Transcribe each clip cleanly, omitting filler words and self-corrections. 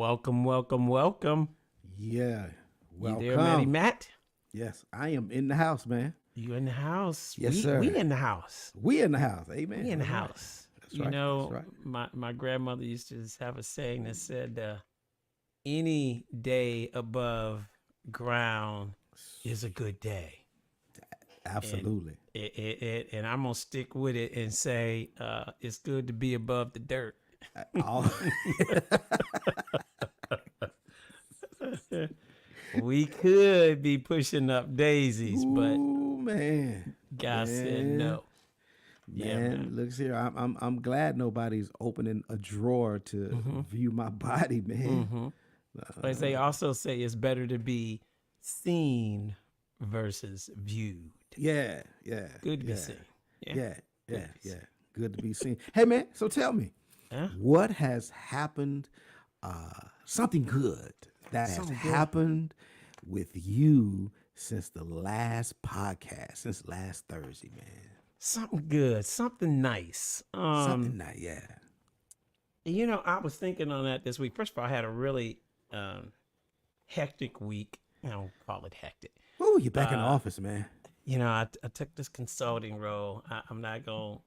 Welcome, welcome, welcome. Yeah, You there, Matty welcome. Matt? Yes, I am in the house, man. You in the house? Yes, We sir. in the house. We in the house. We Amen. in the That's right. house. That's right. That's right. My grandmother used to just have a saying that said, "Any day above ground is a good day," and Absolutely. and I'm gonna stick with it and say, it's good to be above the dirt. All We could be pushing up daisies, but Ooh, man. God said Man. no. Yeah, Man, man. looks here. I'm glad nobody's opening a drawer to view my body, man. Mm-hmm. But they also say it's better to be seen versus viewed. Yeah, yeah, Good to be yeah, seen. Yeah. yeah, Good yeah, to be yeah. seen. Good to be seen. Hey, man. So tell me, Huh? what has happened? Something good that has Something good. happened with you since the last podcast, since last Thursday, man. Something good. Something nice. Something that, yeah. I was thinking on that this week. First of all, I had a really hectic week. I don't call it hectic. Ooh, you're back in the Uh, office, man. I took this consulting role. I'm not gonna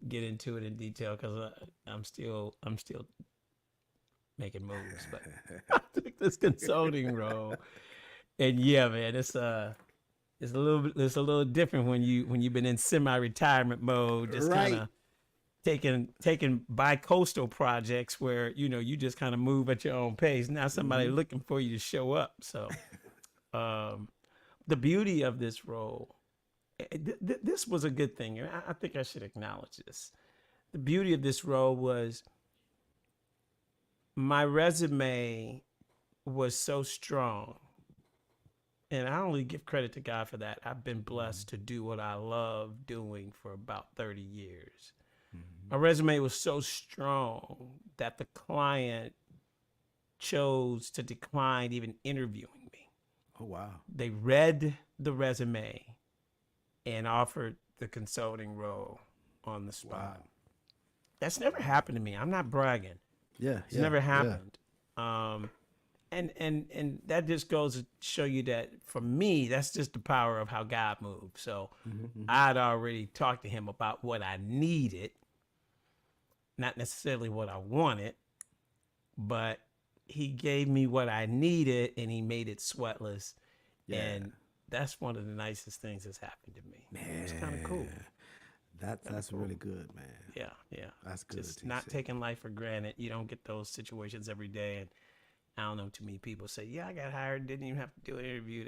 get into it in detail because I'm still making moves, but I took this consulting role, and yeah, man, it's a little different when you've been in semi-retirement mode, just kind Right. of taking bi-coastal projects where you just kind of move at your own pace. Now somebody looking for you to show up. So um, the beauty of this role, this was a good thing, and I think I should acknowledge this. The beauty of this role was my resume was so strong, and I only give credit to God for that. I've been blessed to do what I love doing for about 30 years. My resume was so strong that the client chose to decline even interviewing me. Oh, wow. They read the resume and offered the consulting role on the spot. Wow. That's never happened to me. I'm not bragging. Yeah, It's yeah, never yeah. happened. And that just goes to show you that for me, that's just the power of how God moves. So I'd already talked to him about what I needed, not necessarily what I wanted, but he gave me what I needed and he made it sweatless. Yeah. And that's one of the nicest things that's happened to me. It's kind of cool. Man, that's Cool. really good, man. Yeah, yeah. That's good, Just not TC. taking life for granted. You don't get those situations every day. And I don't know, too many people say, yeah, I got hired, didn't even have to do an interview.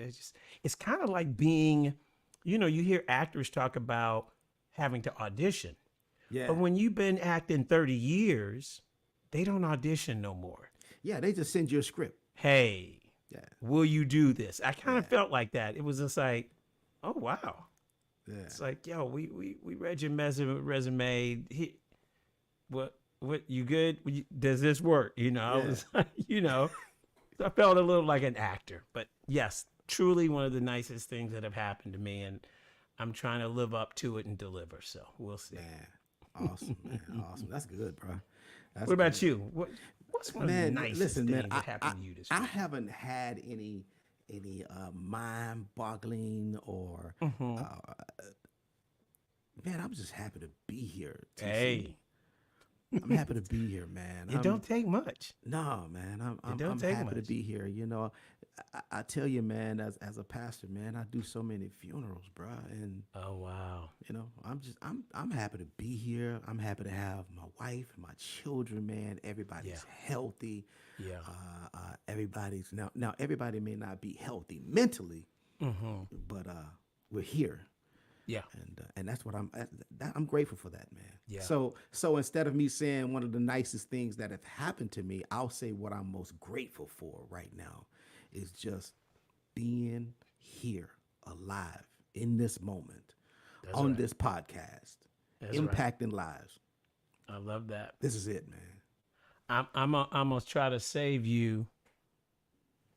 It's kind of like being, you hear actors talk about having to audition. Yeah. But when you've been acting 30 years, they don't audition no more. Yeah, they just send you a script. Hey, Yeah. will you do this? I kind of felt like that. It was just like, oh, wow. Yeah. It's like, yo, we read your resume. What, you good? Does this work? I Yeah. was like, so I felt a little like an actor. But yes, truly one of the nicest things that have happened to me. And I'm trying to live up to it and deliver. So we'll see. Man. Awesome, man. Awesome. That's good, bro. That's What about good. you? What's one of the Man, nicest listen, things man. that happened to you this I week? haven't had any mind-boggling or Mm-hmm. man. I'm just happy to be here. TC. Hey, I'm happy to be here, man. it don't take much. No, man. Don't I'm take happy to much. be here. I tell you, man. As a pastor, man, I do so many funerals, bro, and Oh wow. I'm happy to be here. I'm happy to have my wife and my children, man. Everybody's Yeah. healthy. Yeah. Everybody's now. Everybody may not be healthy mentally, Mm-hmm. but we're here, Yeah. and that's what I'm grateful for that, man. Yeah. So instead of me saying one of the nicest things that have happened to me, I'll say what I'm most grateful for right now is just being here, alive in this moment, That's on right. this podcast, That's right. impacting lives. I love that. This is it, man. I'm gonna try to save you.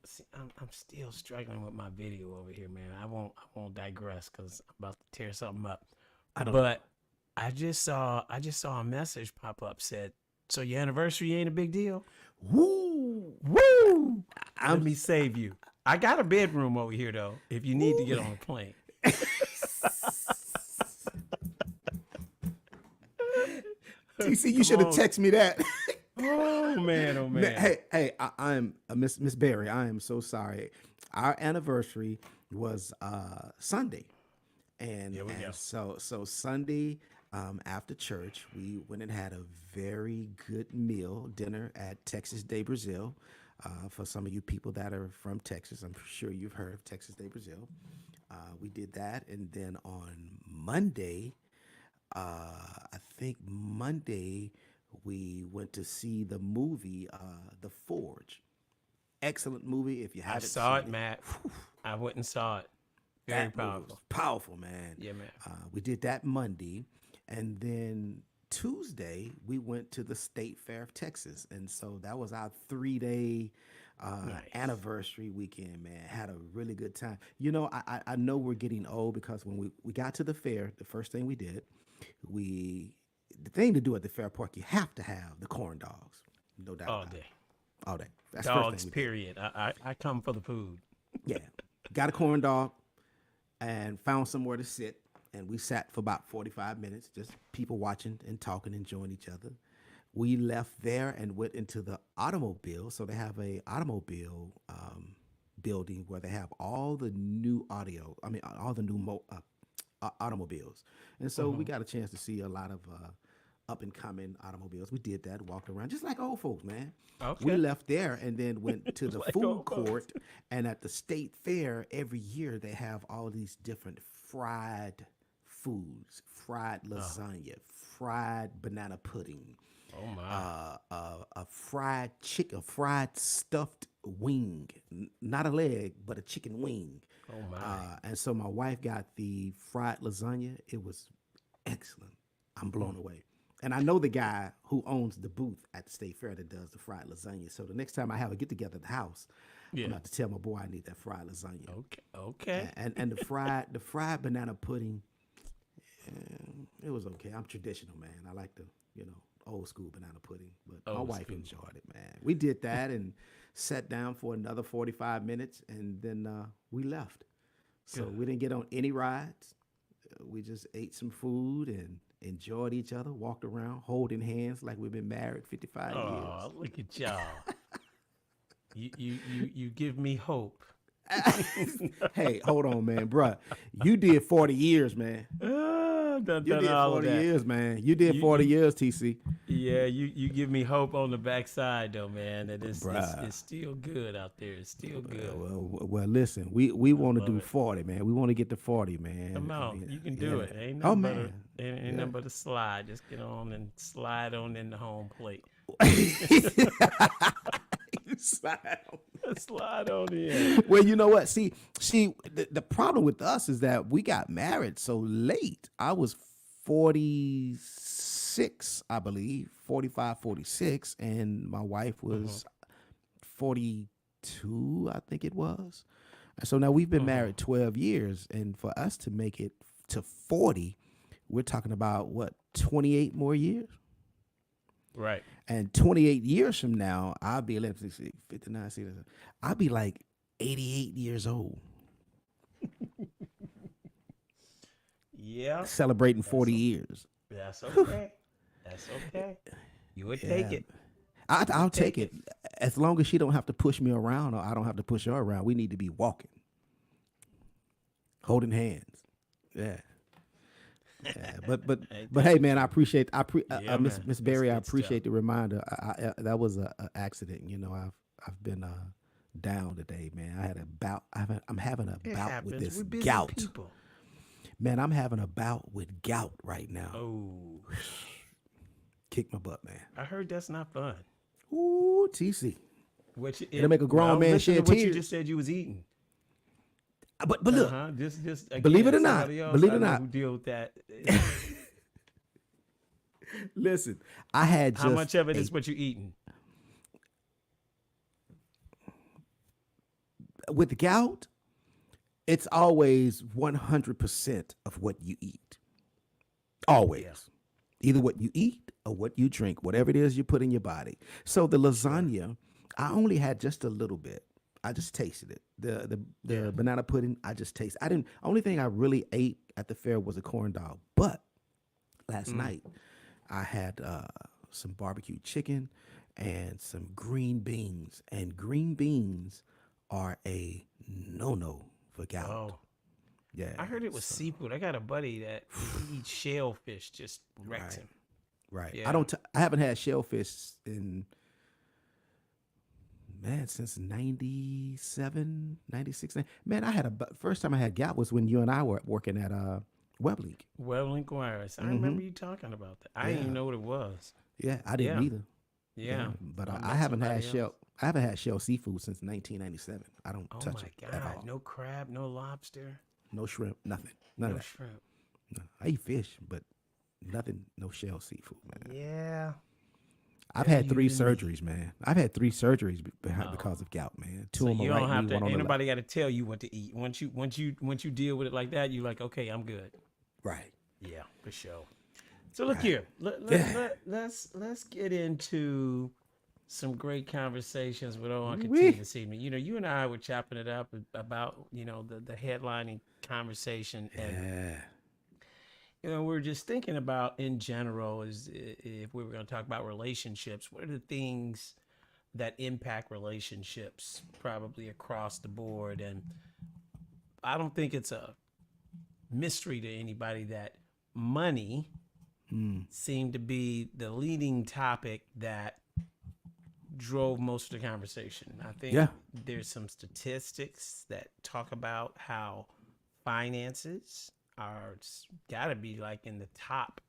See, I'm still struggling with my video over here, man. I won't digress because I'm about to tear something up. I don't know. But I just saw a message pop up said So your anniversary ain't a big deal? Woo! Woo! Let I'm me save you. I got a bedroom over here though. If you need to get on a plane. TC. You Come should have on. texted me that. Oh man, oh man. Hey, I'm Miss Berry. I am so sorry. Our anniversary was Sunday, and, Here we go. so Sunday after church, we went and had a very good dinner at Texas de Brazil. For some of you people that are from Texas, I'm sure you've heard of Texas de Brazil. We did that, and then on Monday, I think Monday we went to see the movie The Forge. Excellent movie. If you I haven't saw seen it, Matt. I went and saw it. Very that movie was powerful. powerful, man. Yeah, man. We did that Monday, and then Tuesday we went to the State Fair of Texas, and so that was our 3-day Nice. anniversary weekend. Man, had a really good time. You know, I know we're getting old because when we got to the fair, the first thing we did, the thing to do at the fair park, you have to have the corn dogs, no doubt All about it. day. All day. That's the first Dogs, thing we did. period. I come for the food. Yeah. Got a corn dog and found somewhere to sit. And we sat for about 45 minutes, just people watching and talking, enjoying each other. We left there and went into the automobile. So they have a automobile building where they have all the new all the new automobiles. And so we got a chance to see a lot of up and coming automobiles. We did that, walked around just like old folks, man. We Okay. left there and then went to the Like food old folks. court. And at the state fair, every year they have all these different fried foods, fried lasagna, fried banana pudding, Oh my. a fried chicken, a fried stuffed wing, not a leg, but a chicken wing. Oh my. And so my wife got the fried lasagna. It was excellent. I'm blown away. And I know the guy who owns the booth at the state fair that does the fried lasagna. So the next time I have a get together at the house, Yeah. I'm about to tell my boy I need that fried lasagna. Okay. Okay. And the fried banana pudding, it was okay. I'm traditional, man. I like the old school banana pudding, but my Old wife school. enjoyed it, man. We did that and sat down for another 45 minutes, and then we left. So Good. we didn't get on any rides. We just ate some food and enjoyed each other, walked around holding hands like we've been married 55 Oh, look at y'all. You give me hope. years. Hey, hold on, man, bruh. You did 40 years, man. Done You did all of 40 that. years, man. You did 40 years, TC. Yeah, you give me hope on the backside though, man. That Bruh. it's still good out there. It's still good. Well, listen, we want to do 40, man. We want to get to 40, man. Come I on, mean, you can do yeah. it. Ain't Oh, nothing but man. ain't nothing but a slide. Just get on and slide on in the home plate. Slide on in. Well, you know what? See, the problem with us is that we got married so late. I was 46, I believe, 45, 46, and my wife was 42, I think it was. And so now we've been married 12 years, and for us to make it to 40, we're talking about what, 28 more years? Right. And 28 years from now, I'll be 59, 60, I'll be like 88 years old, Yeah. celebrating 40 years. That's okay. That's okay. You would take Yeah. it. I'll take it as long as she don't have to push me around or I don't have to push her around. We need to be walking, holding hands. Yeah. Yeah, but hey, man, I appreciate Yeah, Miss man. Miss That's Berry. I good stuff. appreciate the reminder. That was a accident. You know, I've been down today, man. I had a bout. I'm having a It bout happens. with this We're busy gout. people. Man, I'm having a bout with gout right now. Oh, Kick my butt, man. I heard that's not fun. Ooh, TC. Which It'll make a grown man listen to shed what you tears. just said you was eating. But look, Just again, Believe it or not, somebody else believe it I or know not. who deal with that. listen. I had just How much of it a- is what you eating? with the gout. It's always 100% of what you eat. Always, either what you eat or what you drink, whatever it is you put in your body. So the lasagna, I only had just a little bit. I just tasted it. The Yeah. banana pudding, I just tasted. I didn't. Only thing I really ate at the fair was a corn dog. But last Mm. night I had some barbecue chicken and some green beans. And green beans are a no for gout. Oh, Yeah. I heard it was So, seafood. I got a buddy that he eats shellfish, just wrecks right. him. Right. I Yeah. don't. I haven't had shellfish in man since 97, 96. Man, I had first time I had gout was when you and I were working at Weblink. Well, inquiries. I Mm-hmm. remember you talking about that. I didn't even Yeah. know what it was. Yeah. I didn't Yeah. either. Yeah. Yeah. But I I met haven't had somebody else. shell. I haven't had shell seafood since 1997. I don't Oh touch my it at God. all. No crab, no lobster, No shrimp. Nothing. None of no that. shrimp. No. I eat fish, but nothing. No shell seafood, man. Yeah. I've They're had three you and me. surgeries, man. I've had three surgeries Oh. because of gout, man. Two So on my you right don't knee, have to. one on Ain't the left. nobody got to tell you what to eat. Once you deal with it like that, you like, okay, I'm good. Right. Yeah, for sure. So look Right. here. Yeah. Let's get into some great conversations with old Uncle T Wee. this evening. You know, you and I were chopping it up about the headlining conversation, and Yeah. we're just thinking about in general is if we were going to talk about relationships, what are the things that impact relationships probably across the board? And I don't think it's a mystery to anybody that money seemed to be the leading topic that drove most of the conversation. I think Yeah. there's some statistics that talk about how finances are got to be like in the top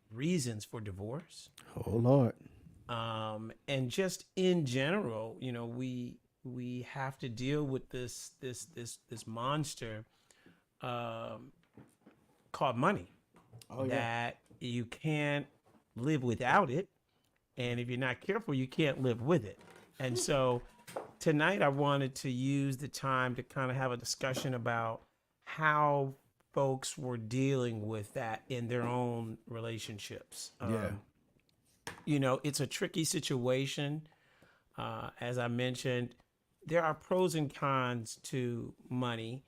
reasons for divorce. Oh Lord. And just in general, we have to deal with this monster called money Oh that you can't live without it, and if you're not careful, you can't live with it. And so tonight I wanted to use the time to kind of have a discussion about how folks were dealing with that in their own relationships. It's a tricky situation. As I mentioned, there are pros and cons to money,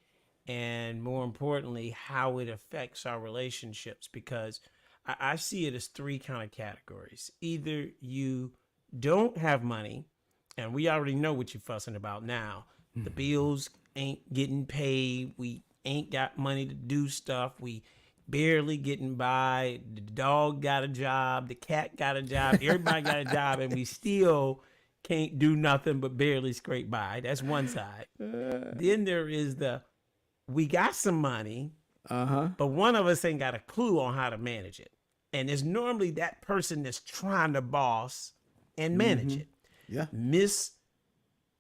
and more importantly, how it affects our relationships. Because I see it as three kind of categories. Either you don't have money, and we already know what you're fussing about now. The bills ain't getting paid. We ain't got money to do stuff. We barely getting by. The dog got a job. The cat got a job. Everybody got a job, and we still can't do nothing but barely scrape by. That's one side. Then there is we got some money, but one of us ain't got a clue on how to manage it. And it's normally that person that's trying to boss and manage it. Yeah.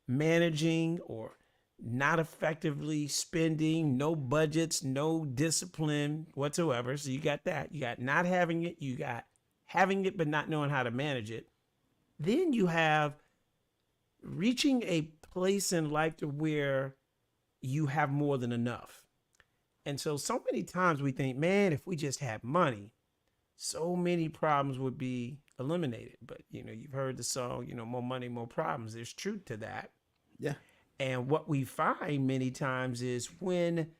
Mismanaging or not effectively spending, no budgets, no discipline whatsoever. So you got that. You got not having it. You got having it, but not knowing how to manage it. Then you have reaching a place in life to where you have more than enough. And so many times we think, man, if we just had money, so many problems would be eliminated. But, you've heard the song, more money, more problems. There's truth to that. Yeah. And what we find many times is when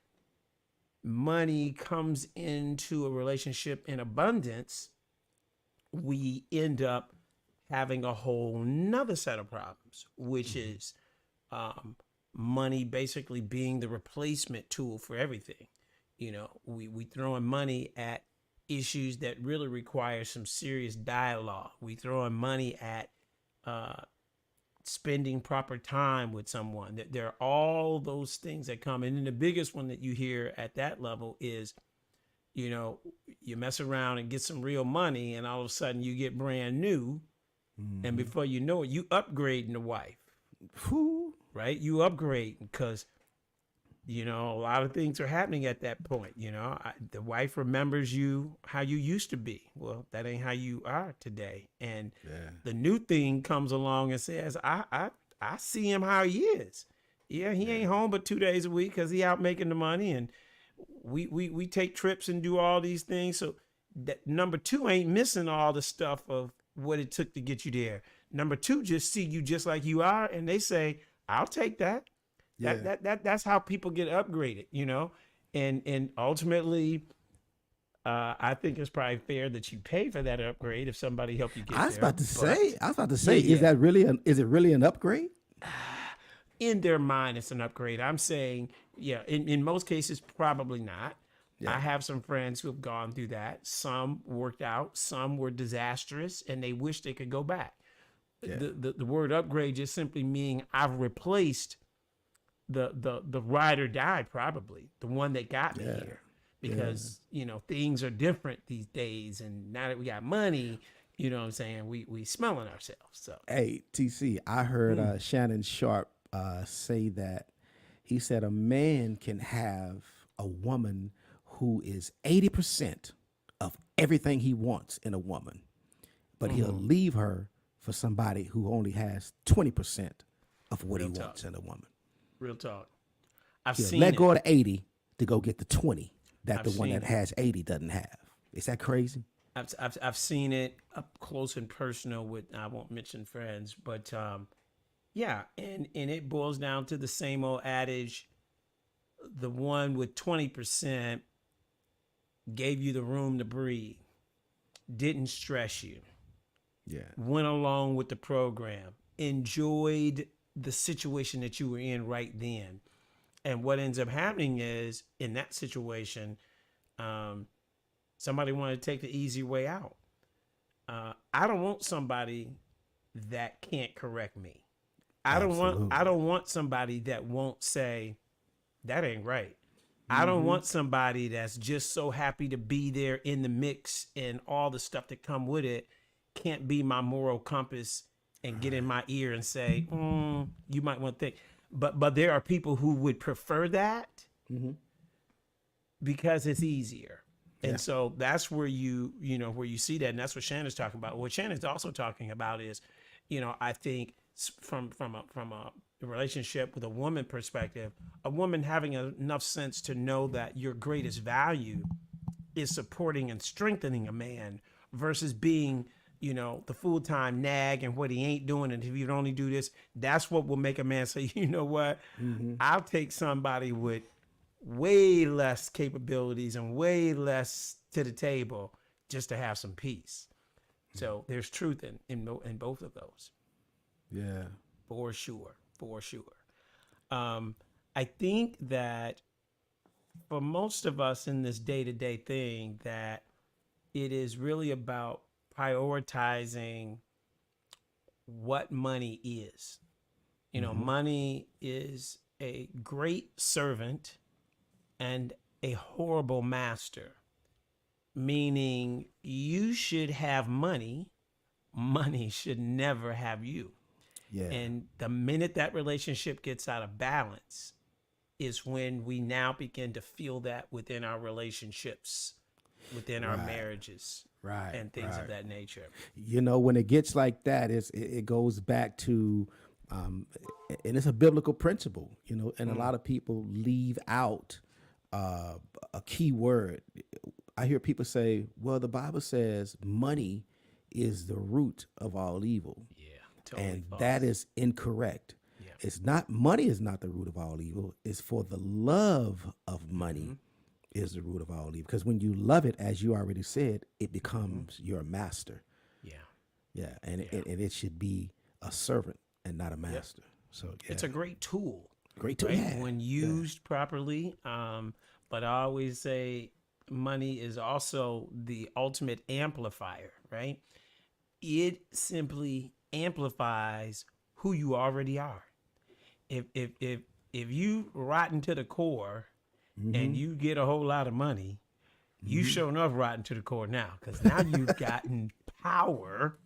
money comes into a relationship in abundance, we end up having a whole nother set of problems, which is money basically being the replacement tool for everything. We throwing money at issues that really require some serious dialogue. We throwing money at spending proper time with someone. There are all those things that come. And then the biggest one that you hear at that level is, you mess around and get some real money, and all of a sudden you get brand new. And before you know it, you upgrading the wife, Whew. right? You upgrade because, a lot of things are happening at that point. The wife remembers you how you used to be. Well, that ain't how you are today. And the new thing comes along and says, I see him how he is. Yeah, he ain't home but 2 days a week because he out making the money, and we take trips and do all these things. So that number two ain't missing all the stuff of what it took to get you there. Number two just see you just like you are, and they say, "I'll take that." Yeah. That's how people get upgraded, you know, and ultimately, I think it's probably fair that you pay for that upgrade if somebody helped you get there. I was about to say, Yeah, is that really is it really an upgrade? in their mind, it's an upgrade. I'm saying, yeah, in most cases, probably not. Yeah. I have some friends who have gone through that. Some worked out, some were disastrous, and they wish they could go back. Yeah. The word upgrade just simply meaning I've replaced the ride or die, probably the one that got me here, because you know things are different these days, and now that we got money, you know what I'm saying, we smelling ourselves. So Hey, TC, I heard Shannon Sharp say that he said a man can have a woman who is 80% of everything he wants in a woman, but he'll leave her for somebody who only has 20% of what he wants in a woman. real talk, I've He'll seen let it. go of the 80 to go get the 20 that I've the one seen that it. has 80 doesn't have. Is that crazy? I've seen it up close and personal with, I won't mention friends, but yeah, and it boils down to the same old adage: the one with 20% gave you the room to breathe, didn't stress you, Yeah. went along with the program, enjoyed the situation that you were in right then. And what ends up happening is, in that situation, somebody wanted to take the easy way out. I don't want somebody that can't correct me. I don't want somebody that won't say that ain't right. I don't want somebody that's just so happy to be there in the mix and all the stuff that come with it, can't be my moral compass and get in my ear and say, you might want to think. But there are people who would prefer that because it's easier. And so that's where where you see that, and that's what Shannon's talking about. What Shannon's also talking about is, I think from a relationship with a woman perspective, a woman having enough sense to know that your greatest value is supporting and strengthening a man versus being, the full-time nag and what he ain't doing. And if you only do this, that's what will make a man say, you know what, I'll take somebody with way less capabilities and way less to the table just to have some peace. So there's truth in both of those. Yeah. For sure. I think that for most of us in this day-to-day thing, that it is really about prioritizing what money is. Money is a great servant and a horrible master, meaning you should have money. Money should never have you. Yeah. And the minute that relationship gets out of balance is when we now begin to feel that within our relationships, within our marriages, and things of that nature. When it gets like that, it goes back to, and it's a biblical principle, and a lot of people leave out a key word. I hear people say, well, the Bible says money is the root of all evil. Yeah, totally and false. that is incorrect. Yeah. It's not, money is not the root of all evil. It's for the love of money is the root of all evil. Because when you love it, as you already said, it becomes your master. Yeah. Yeah. And it should be a servant and not a master. So yeah. It's a great tool. Great tool. Right? Yeah. When used properly. But I always say money is also the ultimate amplifier, right? It simply amplifies who you already are. If you rotten to the core and you get a whole lot of money, you sure enough rotten to the core now, because now you've gotten power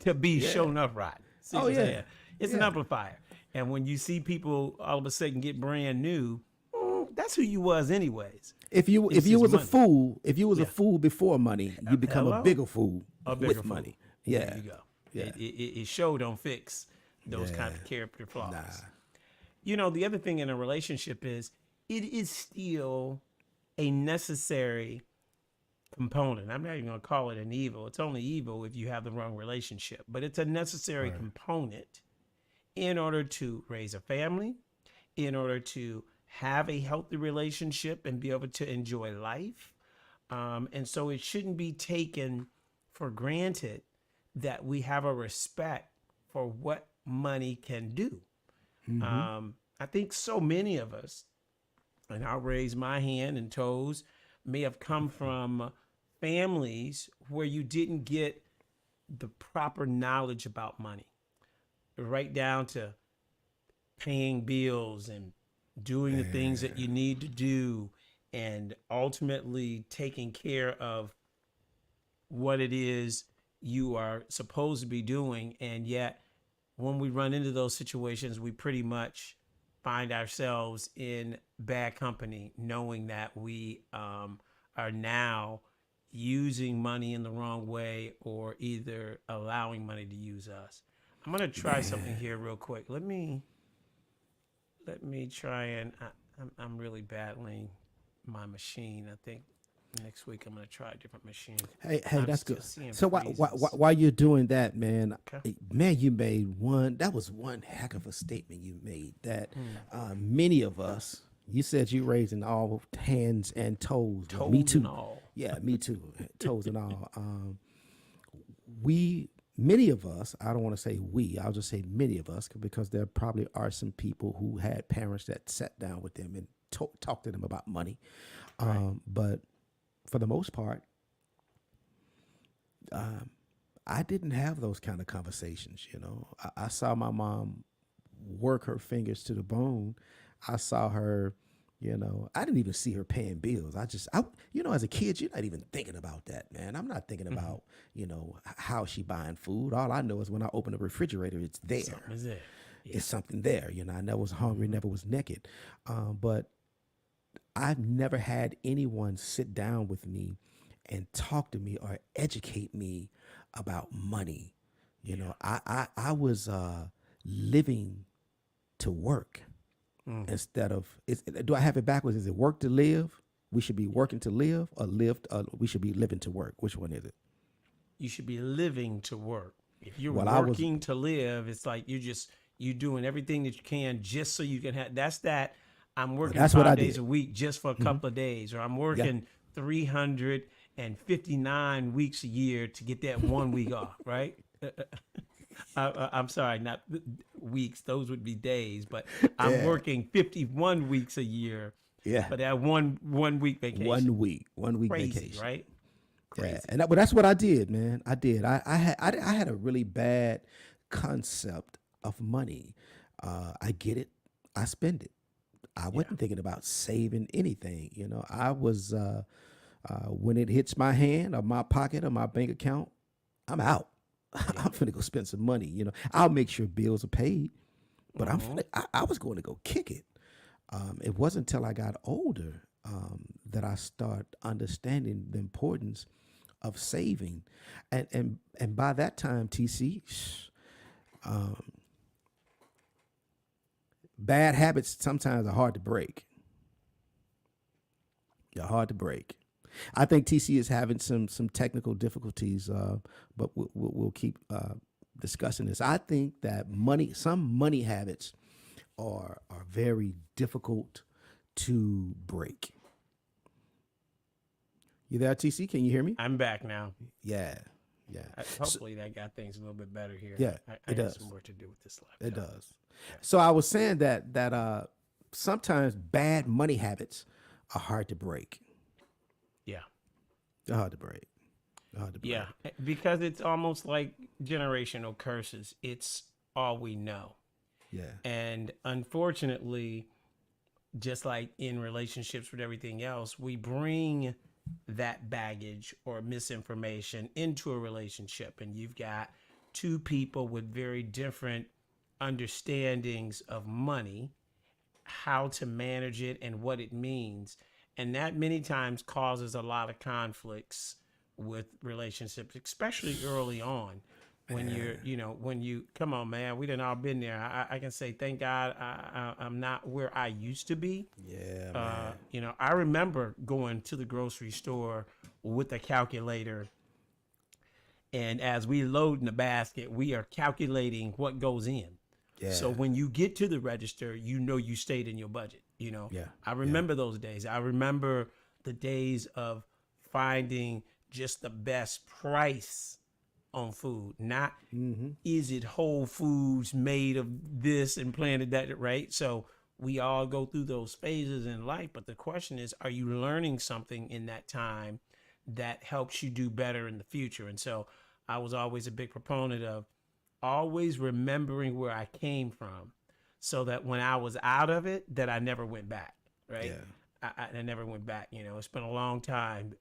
to be sure enough rotten. See what I'm saying? It's an amplifier. And when you see people all of a sudden get brand new, that's who you was anyways. If you was money. a fool before money, you become a bigger fool with money. Yeah. There you go. Yeah. It sure don't fix those kind of character flaws. The other thing in a relationship is it is still a necessary component. I'm not even going to call it an evil. It's only evil if you have the wrong relationship, but it's a necessary Right. component in order to raise a family, in order to have a healthy relationship and be able to enjoy life. And so it shouldn't be taken for granted that we have a respect for what money can do. I think so many of us, and I'll raise my hand and toes, may have come from families where you didn't get the proper knowledge about money, right down to paying bills and doing the things that you need to do, and ultimately taking care of what it is you are supposed to be doing. And yet, when we run into those situations, we pretty much find ourselves in bad company, knowing that we are now using money in the wrong way or either allowing money to use us. I'm gonna try something here real quick. Let me try and I'm really battling my machine. I think next week I'm gonna try a different machine. Hey, I'm that's still good. seeing So freezes. while you're doing that, man, Okay. man, you made one. That was one heck of a statement you made. That many of us. You said you raising all hands and toes. Well, me Toes too. and all. Yeah, me too. Toes and all. Many of us. I don't want to say we. I'll just say many of us, because there probably are some people who had parents that sat down with them and talked to them about money. But for the most part, I didn't have those kind of conversations. You know, I saw my mom work her fingers to the bone. I saw her, you know, I didn't even see her paying bills. As a kid, you're not even thinking about that, man. I'm not thinking about, how she buying food. All I know is when I open the refrigerator, it's there. Something is there. It's something there. You know, I never was hungry, never was naked. But I've never had anyone sit down with me and talk to me or educate me about money. You know, I was living to work instead of, do I have it backwards? Is it work to live? We should be working to live, or we should be living to work. Which one is it? You should be living to work. If you're Well, I was- working to live, it's like you doing everything that you can just so you can have. That. I'm working that's what I 5 days did. a week just for a couple of days, or I'm working 359 weeks a year to get that 1 week off, right? I'm sorry, not weeks; those would be days. But I'm working 51 weeks a year Yeah. for that one week vacation. 1 week, 1 week Crazy, vacation. right? Yeah, but that's what I did, man. I did. I had a really bad concept of money. I get it. I spend it. I wasn't thinking about saving anything. You know, I was when it hits my hand or my pocket or my bank account, I'm out. I'm finna go spend some money. You know, I'll make sure bills are paid, but I was going to go kick it. It wasn't until I got older that I start understanding the importance of saving, and by that time, TC, bad habits sometimes are hard to break. They're hard to break. I think TC is having some technical difficulties, but we'll keep discussing this. I think that some money habits are very difficult to break. You there, TC? Can you hear me? I'm back now. Yeah. Hopefully that got things a little bit better here. Yeah, I it got does. some work to do with this laptop. It does. So I was saying that sometimes bad money habits are hard to break. Yeah. They're hard to break. Yeah, because it's almost like generational curses. It's all we know. Yeah. And unfortunately, just like in relationships with everything else, we bring that baggage or misinformation into a relationship. And you've got two people with very different understandings of money, how to manage it, and what it means. And that many times causes a lot of conflicts with relationships, especially early on. When come on, man, we done all been there. I can say, thank God I'm not where I used to be. Yeah, man. I remember going to the grocery store with a calculator. And as we load in the basket, we are calculating what goes in. Yeah. So when you get to the register, you know you stayed in your budget. You know, Yeah. I remember those days. I remember the days of finding just the best price on food. Not is it Whole Foods made of this and planted that, right? So we all go through those phases in life. But the question is, are you learning something in that time that helps you do better in the future? And so I was always a big proponent of always remembering where I came from so that when I was out of it, that I never went back, right? Yeah. I never went back. You know, it's been a long time.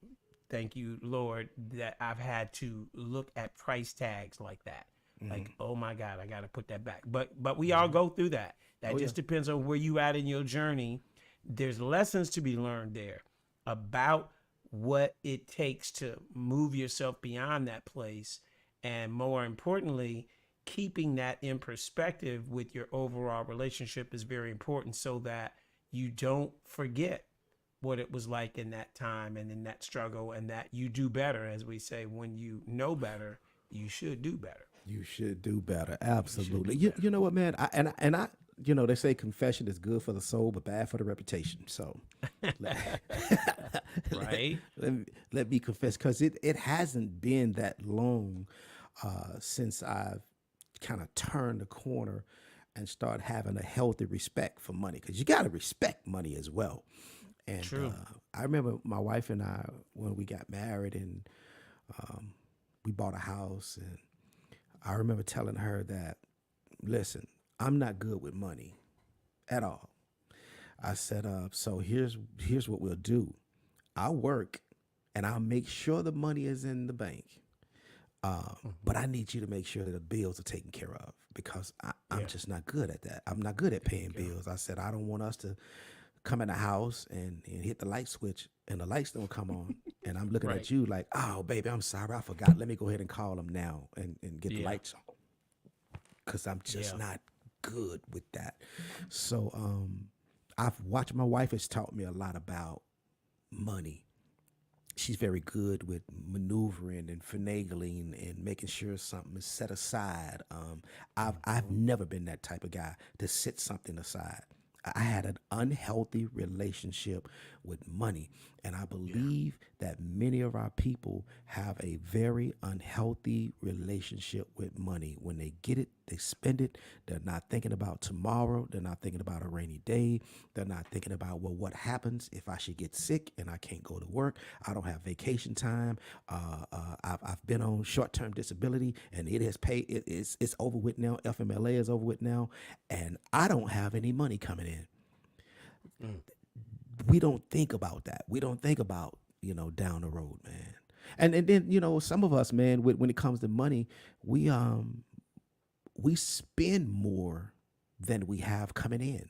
Thank you, Lord, that I've had to look at price tags like that. Like, oh my God, I got to put that back. But we all go through that. That just depends on where you at in your journey. There's lessons to be learned there about what it takes to move yourself beyond that place. And more importantly, keeping that in perspective with your overall relationship is very important so that you don't forget what it was like in that time and in that struggle, and that you do better. As we say, when you know better, you should do better. You should do better. Absolutely. You know what, man? I you know, they say confession is good for the soul, but bad for the reputation. So, Right? let me confess, because it hasn't been that long since I've kind of turned the corner and start having a healthy respect for money, because you got to respect money as well. And True. I remember my wife and I, when we got married and we bought a house, and I remember telling her that, listen, I'm not good with money at all. I said, so here's what we'll do. I'll work and I'll make sure the money is in the bank. But I need you to make sure that the bills are taken care of, because I'm just not good at that. I'm not good at paying bills. I said, I don't want us to come in the house and hit the light switch and the lights don't come on. And I'm looking at you like, oh, baby, I'm sorry. I forgot. Let me go ahead and call them now and get the lights on. Because I'm just not good with that. So I've watched, my wife has taught me a lot about money. She's very good with maneuvering and finagling and making sure something is set aside. I've never been that type of guy to set something aside. I had an unhealthy relationship with money, and I believe that many of our people have a very unhealthy relationship with money. When they get it, they spend it. They're not thinking about tomorrow. They're not thinking about a rainy day. They're not thinking about, well, what happens if I should get sick and I can't go to work? I don't have vacation time. I've been on short-term disability, and it has paid. It's over with now. FMLA is over with now, and I don't have any money coming in. We don't think about that. We don't think about, down the road, man. And then, some of us, man, when it comes to money, we spend more than we have coming in.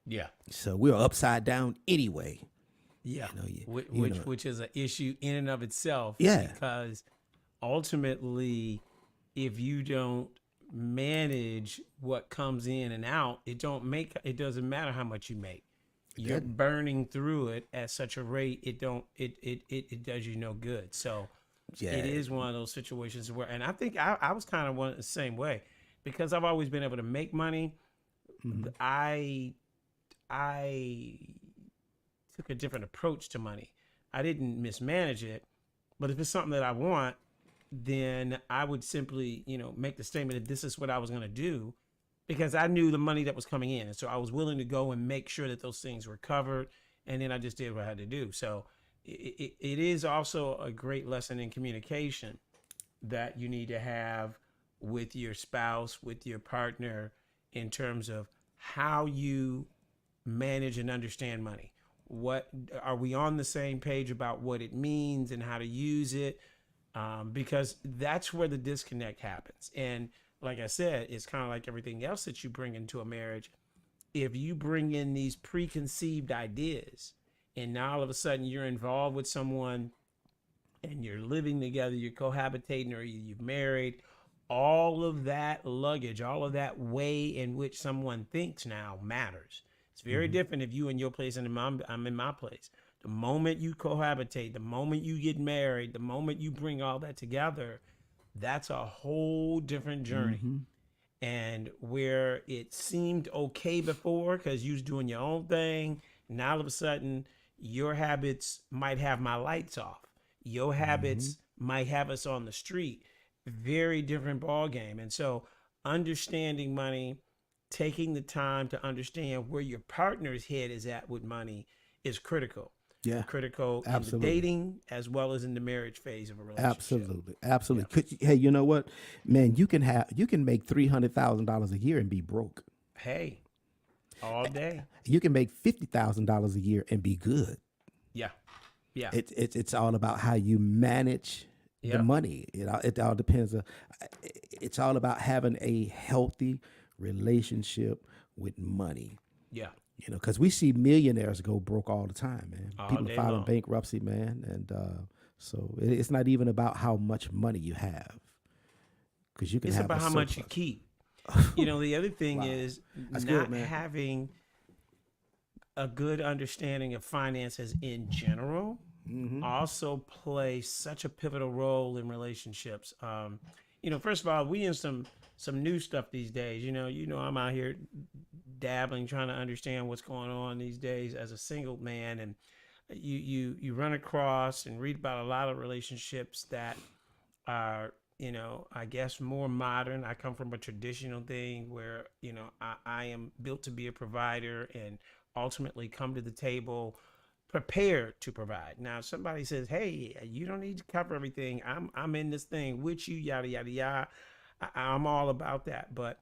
Yeah. So we're upside down anyway. Yeah. You know, Which is an issue in and of itself. Yeah. Because ultimately, if you don't manage what comes in and out, it doesn't matter how much you make. You're burning through it at such a rate, it does you no good. So it is one of those situations where, and I think I was kind of one the same way, because I've always been able to make money. I took a different approach to money. I didn't mismanage it, but if it's something that I want, then I would simply, make the statement that this is what I was going to do, because I knew the money that was coming in. And so I was willing to go and make sure that those things were covered. And then I just did what I had to do. So it is also a great lesson in communication that you need to have with your spouse, with your partner, in terms of how you manage and understand money. What are we on the same page about what it means and how to use it? Because that's where the disconnect happens. And like I said, it's kind of like everything else that you bring into a marriage. If you bring in these preconceived ideas and now all of a sudden you're involved with someone and you're living together, you're cohabitating, or you've married, all of that luggage, all of that way in which someone thinks now matters. It's very different if you in your place and I'm in my place. The moment you cohabitate, the moment you get married, the moment you bring all that together, that's a whole different journey. And where it seemed okay before because you was doing your own thing, and all of a sudden your habits might have my lights off. Your habits might have us on the street. Very different ball game. And so understanding money, taking the time to understand where your partner's head is at with money is critical. Yeah. Critical in the Absolutely. dating as well as in the marriage phase of a relationship. Absolutely, absolutely. Hey, you know what, man? You can make $300,000 a year and be broke. Hey, all day. You can make $50,000 a year and be good. Yeah. Yeah. It's all about how you manage the money. It all depends. It's all about having a healthy relationship with money. Yeah. You know, because we see millionaires go broke all the time, man. All People day are filing long. bankruptcy, man, and so it's not even about how much money you have, because you can It's have about a how much you surplus. keep. You know, the other thing Wow. is That's not good, man. having a good understanding of finances in general also plays such a pivotal role in relationships. You know, first of all, we in some new stuff these days. You know, I'm out here dabbling, trying to understand what's going on these days as a single man, and you run across and read about a lot of relationships that are, you know, I guess more modern. I come from a traditional thing where, you know, I am built to be a provider and ultimately come to the table prepared to provide. Now, if somebody says, "Hey, you don't need to cover everything. I'm in this thing with you, yada yada yada." I'm all about that, but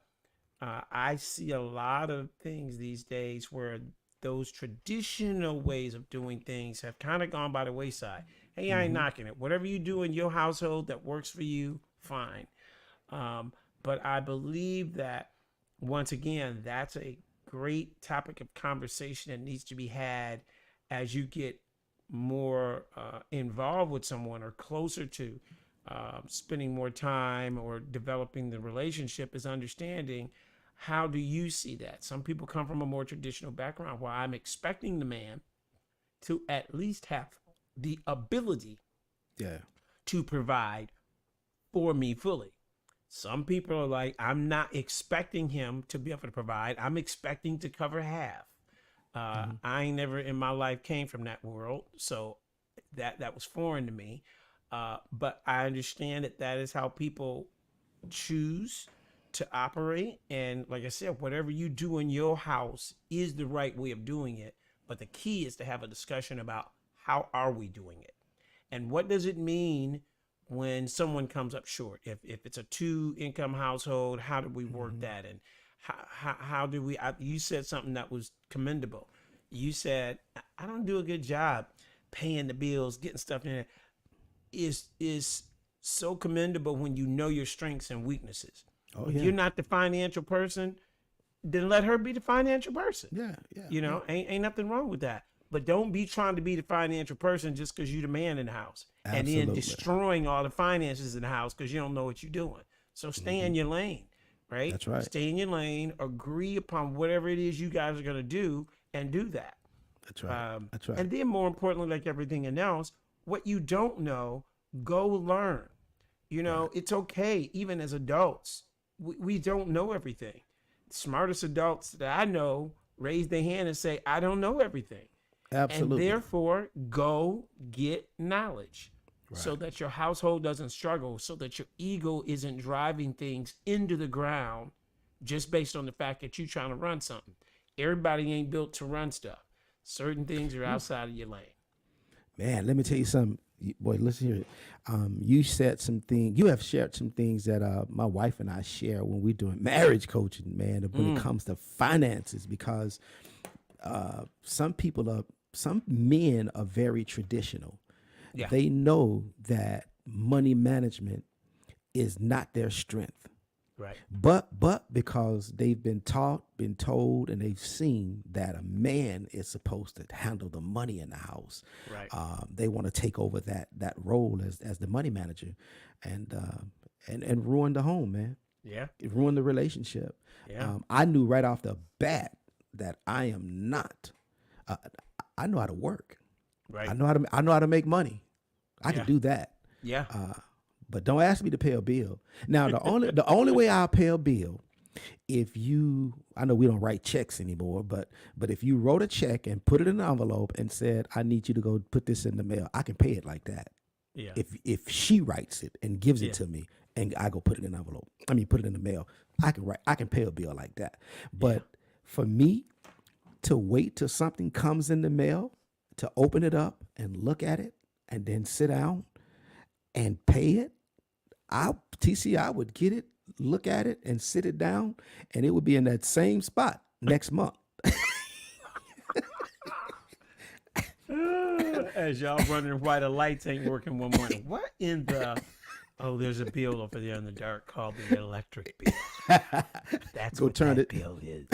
I see a lot of things these days where those traditional ways of doing things have kind of gone by the wayside. Hey, I ain't knocking it. Whatever you do in your household that works for you, fine. But I believe that, once again, that's a great topic of conversation that needs to be had as you get more involved with someone or closer to spending more time or developing the relationship, is understanding how do you see that. Some people come from a more traditional background where I'm expecting the man to at least have the ability Yeah. to provide for me fully. Some people are like, I'm not expecting him to be able to provide. I'm expecting to cover half. I ain't never in my life came from that world, so that was foreign to me. But I understand that is how people choose to operate. And like I said, whatever you do in your house is the right way of doing it. But the key is to have a discussion about how are we doing it, and what does it mean when someone comes up short. If it's a 2-income household, how do we work that? And how do we? You said something that was commendable. You said, I don't do a good job paying the bills, getting stuff in there. Is so commendable when you know your strengths and weaknesses. Oh, If yeah. you're not the financial person, then let her be the financial person. Yeah. Yeah. You know, ain't nothing wrong with that. But don't be trying to be the financial person just because you're the man in the house. And then Absolutely. destroying all the finances in the house because you don't know what you're doing. So stay in your lane, right? That's right. Stay in your lane, agree upon whatever it is you guys are going to do, and do that. That's right. That's right. And then, more importantly, like everything else, what you don't know, go learn. You know, it's okay, even as adults, we don't know everything. The smartest adults that I know raise their hand and say, I don't know everything. Absolutely. And therefore, go get knowledge so that your household doesn't struggle, so that your ego isn't driving things into the ground just based on the fact that you're trying to run something. Everybody ain't built to run stuff. Certain things are outside of your lane. Man, let me tell you something. Boy, listen here. You said some things. You have shared some things that my wife and I share when we're doing marriage coaching, man, when it comes to finances, because some men are very traditional. Yeah. They know that money management is not their strength. Right. But because they've been taught, been told, and they've seen that a man is supposed to handle the money in the house, Right. they want to take over that role as the money manager, and ruin the home, man. Yeah. It ruined the relationship. Yeah. I knew right off the bat that I am not. I know how to work. Right. I know how to make money. I can Yeah. do that. Yeah. But don't ask me to pay a bill. Now the only way I'll pay a bill, if you, I know we don't write checks anymore, but if you wrote a check and put it in an envelope and said, I need you to go put this in the mail, I can pay it like that. Yeah. If she writes it and gives Yeah. it to me and I go put it in an envelope, put it in the mail, I can pay a bill like that. But for me to wait till something comes in the mail, to open it up and look at it and then sit down and pay it, I would get it, look at it, and sit it down, and it would be in that same spot next month. As y'all wondering why the lights ain't working one morning. What in the? Oh, there's a bill over there in the dark called the electric bill. That's Go what turn that it- bill is.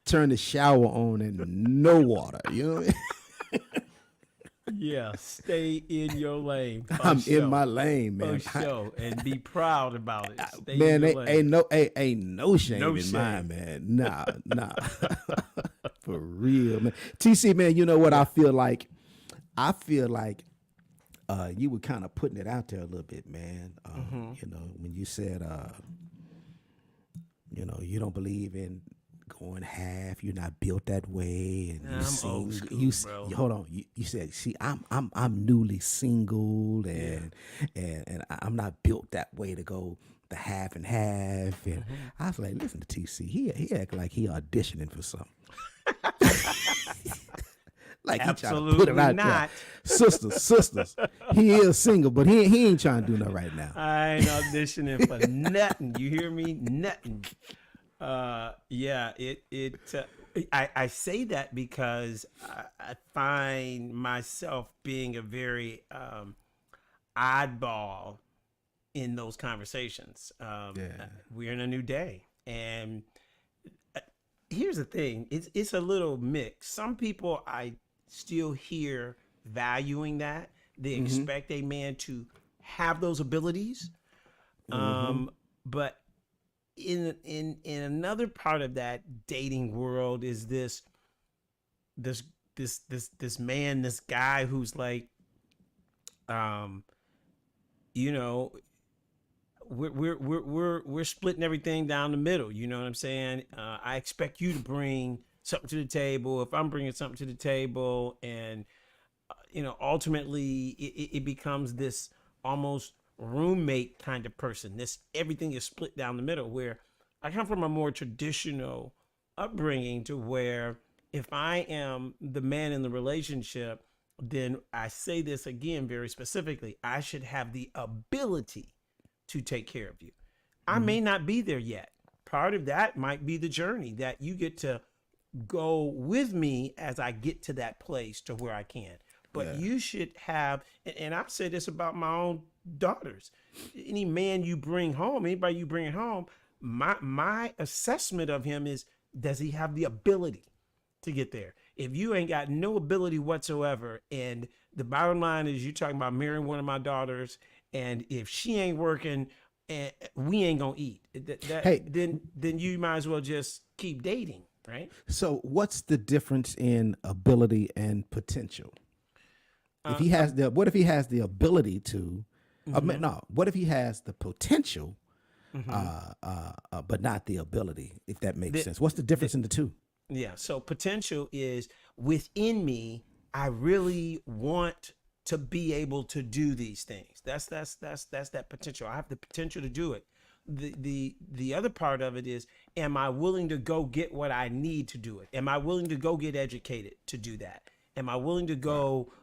Turn the shower on and no water. You know what I mean? Yeah, stay in your lane. for I'm sure. in my lane, man. For sure, and be proud about it. Stay Man, in your lane. ain't no shame No in shame. mine, man. Nah. For real, man. TC, man, you know what I feel like? I feel like you were kind of putting it out there a little bit, man. You know, when you said, you know, you don't believe in going half. You're not built that way, and Nah, I'm old school, bro. hold on. You said, see, I'm newly single, and I'm not built that way to go the half and half. And I was like, listen to TC. He act like he auditioning for something. Like he trying to put it Absolutely out not. there. Sisters. He is single, but he ain't trying to do nothing right now. I ain't auditioning for nothing. You hear me? Nothing. Yeah. I say that because I find myself being a very oddball in those conversations. We're in a new day, and here's the thing: it's a little mixed. Some people I still hear valuing that. They expect a man to have those abilities, but in another part of that dating world is this man, this guy who's like, you know, we're splitting everything down the middle. You know what I'm saying? I expect you to bring something to the table. If I'm bringing something to the table, and you know, ultimately it becomes this almost roommate kind of person. This everything is split down the middle. Where I come from a more traditional upbringing, to where if I am the man in the relationship, then I say this again very specifically: I should have the ability to take care of you. I may not be there yet. Part of that might be the journey that you get to go with me as I get to that place to where I can. But you should have, and I've said this about my own daughters. Any man you bring home, anybody you bring home, my assessment of him is, does he have the ability to get there? If you ain't got no ability whatsoever, and the bottom line is you're talking about marrying one of my daughters, and if she ain't working, and we ain't gonna eat, then you might as well just keep dating, right? So what's the difference in ability and potential? If he has what if he has the ability to, what if he has the potential, but not the ability, if that makes sense? What's the difference in the two? Yeah. So potential is within me. I really want to be able to do these things. That's that potential. I have the potential to do it. The other part of it is, am I willing to go get what I need to do it? Am I willing to go get educated to do that? Am I willing to go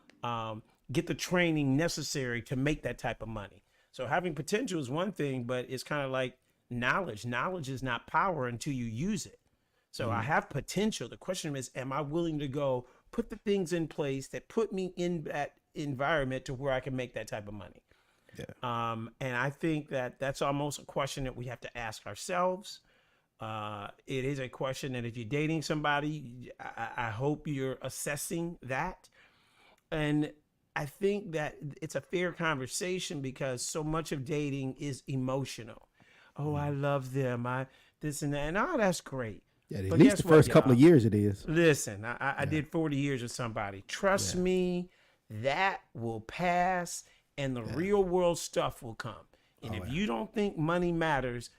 get the training necessary to make that type of money? So having potential is one thing, but it's kind of like knowledge. Knowledge is not power until you use it. So I have potential. The question is, am I willing to go put the things in place that put me in that environment to where I can make that type of money? Yeah. And I think that that's almost a question that we have to ask ourselves. It is a question that if you're dating somebody, I hope you're assessing that. And I think that it's a fair conversation, because so much of dating is emotional. Oh, I love them. This and that. And all that's great. Yeah, at But least guess the first what, couple of y'all? years it is. Listen, I did 40 years with somebody. Trust me, that will pass and the real world stuff will come. And if you don't think money matters,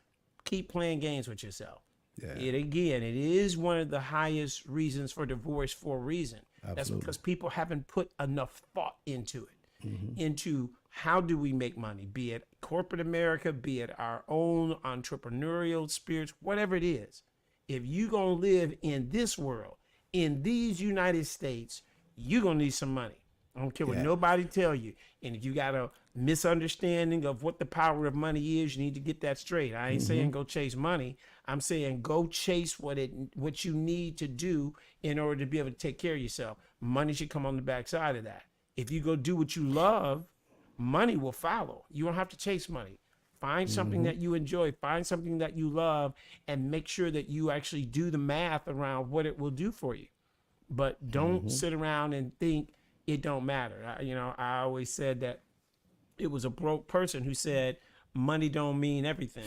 keep playing games with yourself. Yeah. It is one of the highest reasons for divorce for a reason. That's Absolutely. because people haven't put enough thought into it, into how do we make money, be it corporate America, be it our own entrepreneurial spirits, whatever it is. If you going to live in this world, in these United States, you're going to need some money. I don't care what nobody tell you. And if you got a misunderstanding of what the power of money is, you need to get that straight. I ain't saying go chase money. I'm saying go chase what you need to do in order to be able to take care of yourself. Money should come on the backside of that. If you go do what you love, money will follow. You don't have to chase money. Find something that you enjoy, find something that you love, and make sure that you actually do the math around what it will do for you. But don't sit around and think it don't matter. I always said that it was a broke person who said money don't mean everything.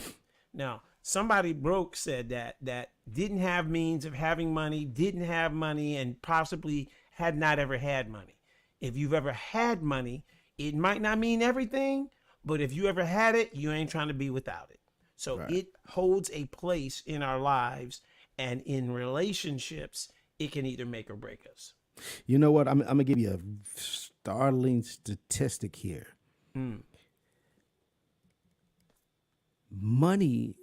Now, somebody broke said that didn't have means of having money, didn't have money, and possibly had not ever had money. If you've ever had money, it might not mean everything, but if you ever had it, you ain't trying to be without it. So it holds a place in our lives, and in relationships, it can either make or break us. You know what? I'm gonna give you a startling statistic here. Money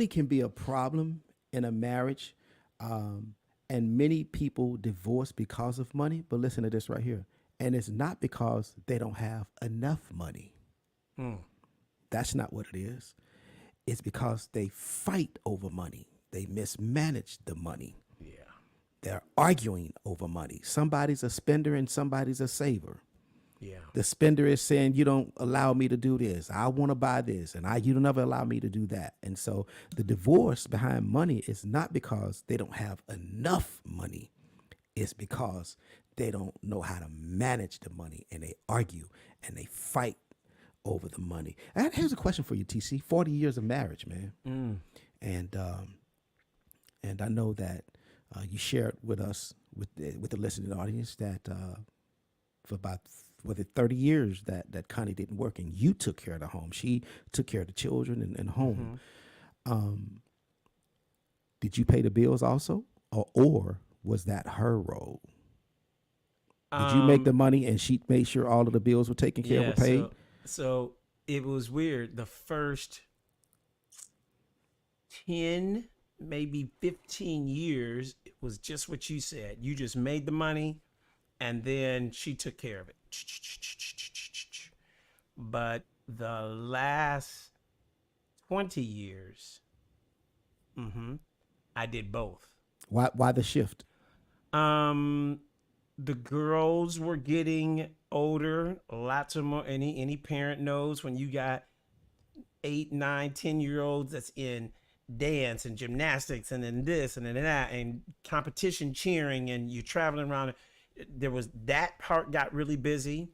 can be a problem in a marriage, and many people divorce because of money. But listen to this right here, and it's not because they don't have enough money. That's not what it is. It's because they fight over money. They mismanage the money. Yeah. They're arguing over money. Somebody's a spender and somebody's a saver. Yeah. The spender is saying, you don't allow me to do this. I want to buy this. And you don't ever allow me to do that. And so the divorce behind money is not because they don't have enough money. It's because they don't know how to manage the money, and they argue and they fight over the money. And here's a question for you, TC. 40 years of marriage, man. And I know that you shared with us, with the listening audience, that for about 30 years that Connie didn't work, and you took care of the home. She took care of the children and home. Did you pay the bills also, or was that her role? Did you make the money and she made sure all of the bills were taken care of, were paid? So it was weird. The first 10, maybe 15 years, it was just what you said. You just made the money, and then she took care of it. But the last 20 years, I did both. Why the shift? The girls were getting older. Lots of more. Any parent knows when you got 8, 9, 10-year-olds that's in dance and gymnastics and then this and then that and competition cheering, and you're traveling around. There was that part got really busy.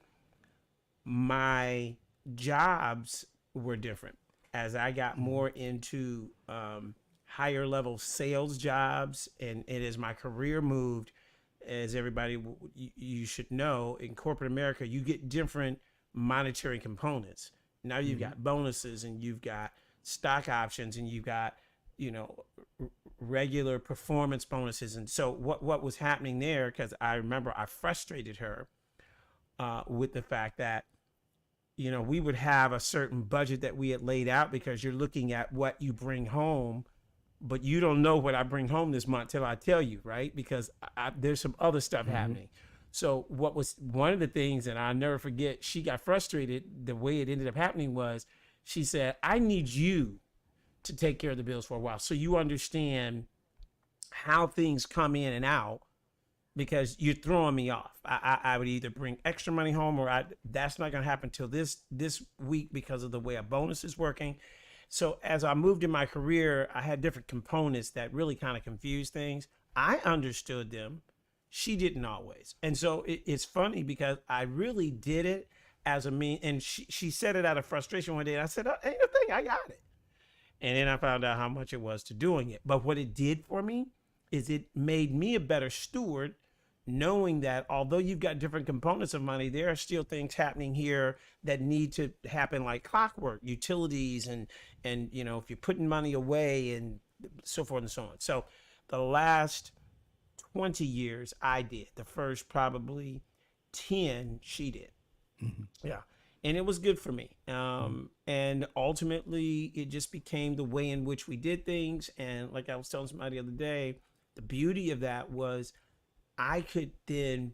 My jobs were different as I got more into higher level sales jobs, and as my career moved, as everybody you should know, in corporate America, you get different monetary components. Now you've got bonuses, and you've got stock options, and you've got regular performance bonuses. And so what was happening there, because I remember I frustrated her with the fact that we would have a certain budget that we had laid out, because you're looking at what you bring home, but you don't know what I bring home this month till I tell you, right? Because there's some other stuff happening. So what was one of the things, and I'll never forget, she got frustrated. The way it ended up happening was she said, I need you to take care of the bills for a while, so you understand how things come in and out, because you're throwing me off. I would either bring extra money home, or that's not going to happen till this week because of the way a bonus is working. So as I moved in my career, I had different components that really kind of confused things. I understood them. She didn't always. And so it's funny, because I really did it as a mean, and she said it out of frustration one day. And I said, ain't a thing, I got it. And then I found out how much it was to doing it. But what it did for me is it made me a better steward, knowing that although you've got different components of money, there are still things happening here that need to happen like clockwork, utilities, and you know, if you're putting money away and so forth and so on. So the last 20 years I did. The first probably 10 she did. Yeah. And it was good for me. And ultimately, it just became the way in which we did things. And like I was telling somebody the other day, the beauty of that was I could then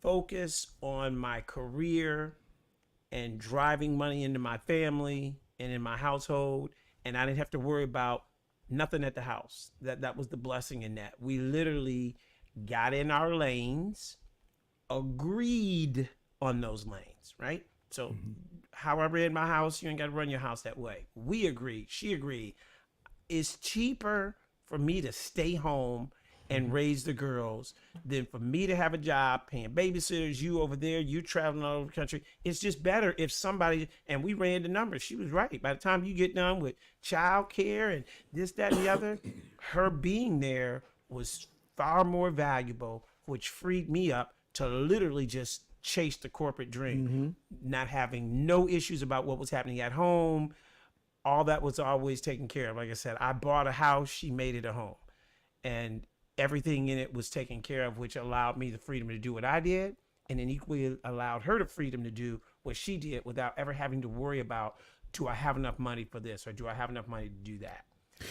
focus on my career and driving money into my family and in my household. And I didn't have to worry about nothing at the house. That was the blessing in that. We literally got in our lanes, agreed on those lanes, right? So however in my house, you ain't got to run your house that way. We agreed. She agreed. It's cheaper for me to stay home and raise the girls than for me to have a job paying babysitters, you over there, you traveling all over the country. It's just better if somebody, and we ran the numbers. She was right. By the time you get done with child care and this, that, and the other, her being there was far more valuable, which freed me up to literally just chase the corporate dream, not having no issues about what was happening at home. All that was always taken care of. Like I said, I bought a house, she made it a home. And everything in it was taken care of, which allowed me the freedom to do what I did, and then equally allowed her the freedom to do what she did without ever having to worry about, do I have enough money for this or do I have enough money to do that?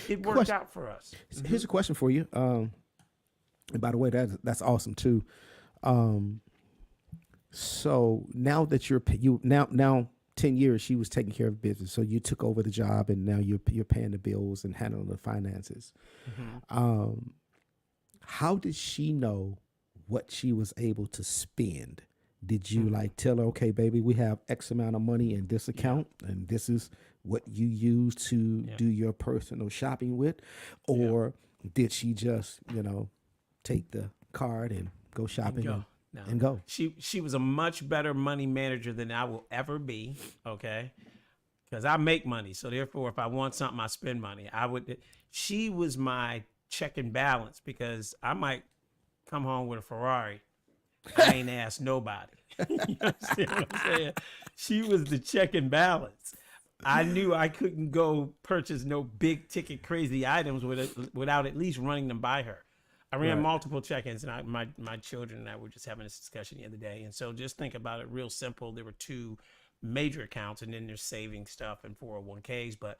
It worked out for us. Here's a question for you. And by the way, that's awesome too. So now that now 10 years she was taking care of business, so you took over the job and now you're paying the bills and handling the finances. How did she know what she was able to spend? Did you like tell her, okay, baby, we have X amount of money in this account and this is what you use to do your personal shopping with? Or did she just, take the card and go shopping and go? She was a much better money manager than I will ever be. Okay. Because I make money. So therefore, if I want something, I spend money. She was my check and balance, because I might come home with a Ferrari. I ain't asked nobody. You understand what I'm saying? She was the check and balance. I knew I couldn't go purchase no big ticket crazy items without at least running them by her. I ran multiple check-ins, and my children and I were just having this discussion the other day. And so just think about it real simple. There were 2 major accounts, and then there's saving stuff and 401ks, but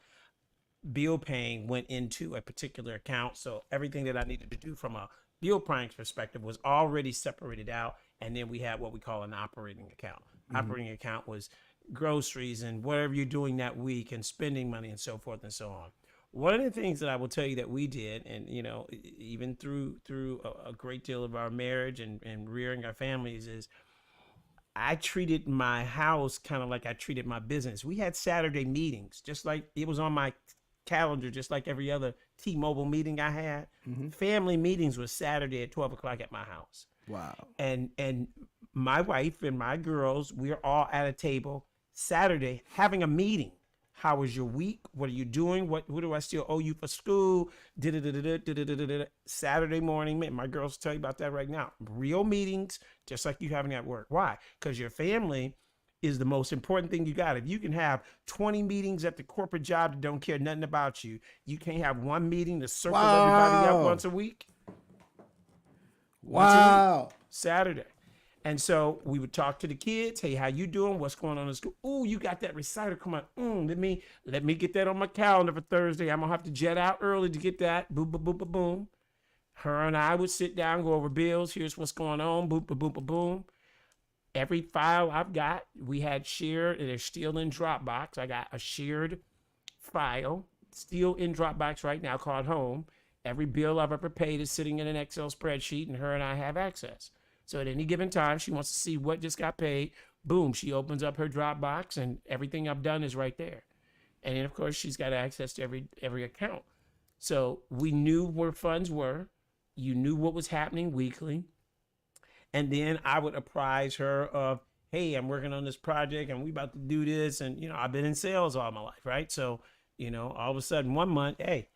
bill paying went into a particular account. So everything that I needed to do from a bill paying perspective was already separated out. And then we had what we call an operating account. Operating account was groceries and whatever you're doing that week and spending money and so forth and so on. One of the things that I will tell you that we did, and even through a great deal of our marriage and rearing our families, is I treated my house kind of like I treated my business. We had Saturday meetings, just like it was on my calendar, just like every other T-Mobile meeting I had. Family meetings was Saturday at 12 o'clock at my house. Wow. And my wife and my girls, we're all at a table Saturday having a meeting. How was your week? What are you doing? What do I still owe you for school? Saturday morning, man, my girls tell you about that right now. Real meetings, just like you having at work. Why? Because your family is the most important thing you got. If you can have 20 meetings at the corporate job that don't care nothing about you, you can't have one meeting to circle everybody up once a week. Wow. Saturday. And so we would talk to the kids. Hey, how you doing? What's going on in school? Oh, you got that recital coming on. Let me get that on my calendar for Thursday. I'm gonna have to jet out early to get that. Boom, boom, boom, boom, boom. Her and I would sit down, go over bills. Here's what's going on. Boom, boom, boom, boom, boom. Every file I've got, we had shared. They're still in Dropbox. I got a shared file still in Dropbox right now called Home. Every bill I've ever paid is sitting in an Excel spreadsheet, and her and I have access. So at any given time, she wants to see what just got paid. Boom, she opens up her Dropbox, and everything I've done is right there. And then, of course, she's got access to every account. So we knew where funds were. You knew what was happening weekly. And then I would apprise her of, hey, I'm working on this project, and we about to do this. And, I've been in sales all my life, right? So, all of a sudden, one month, hey,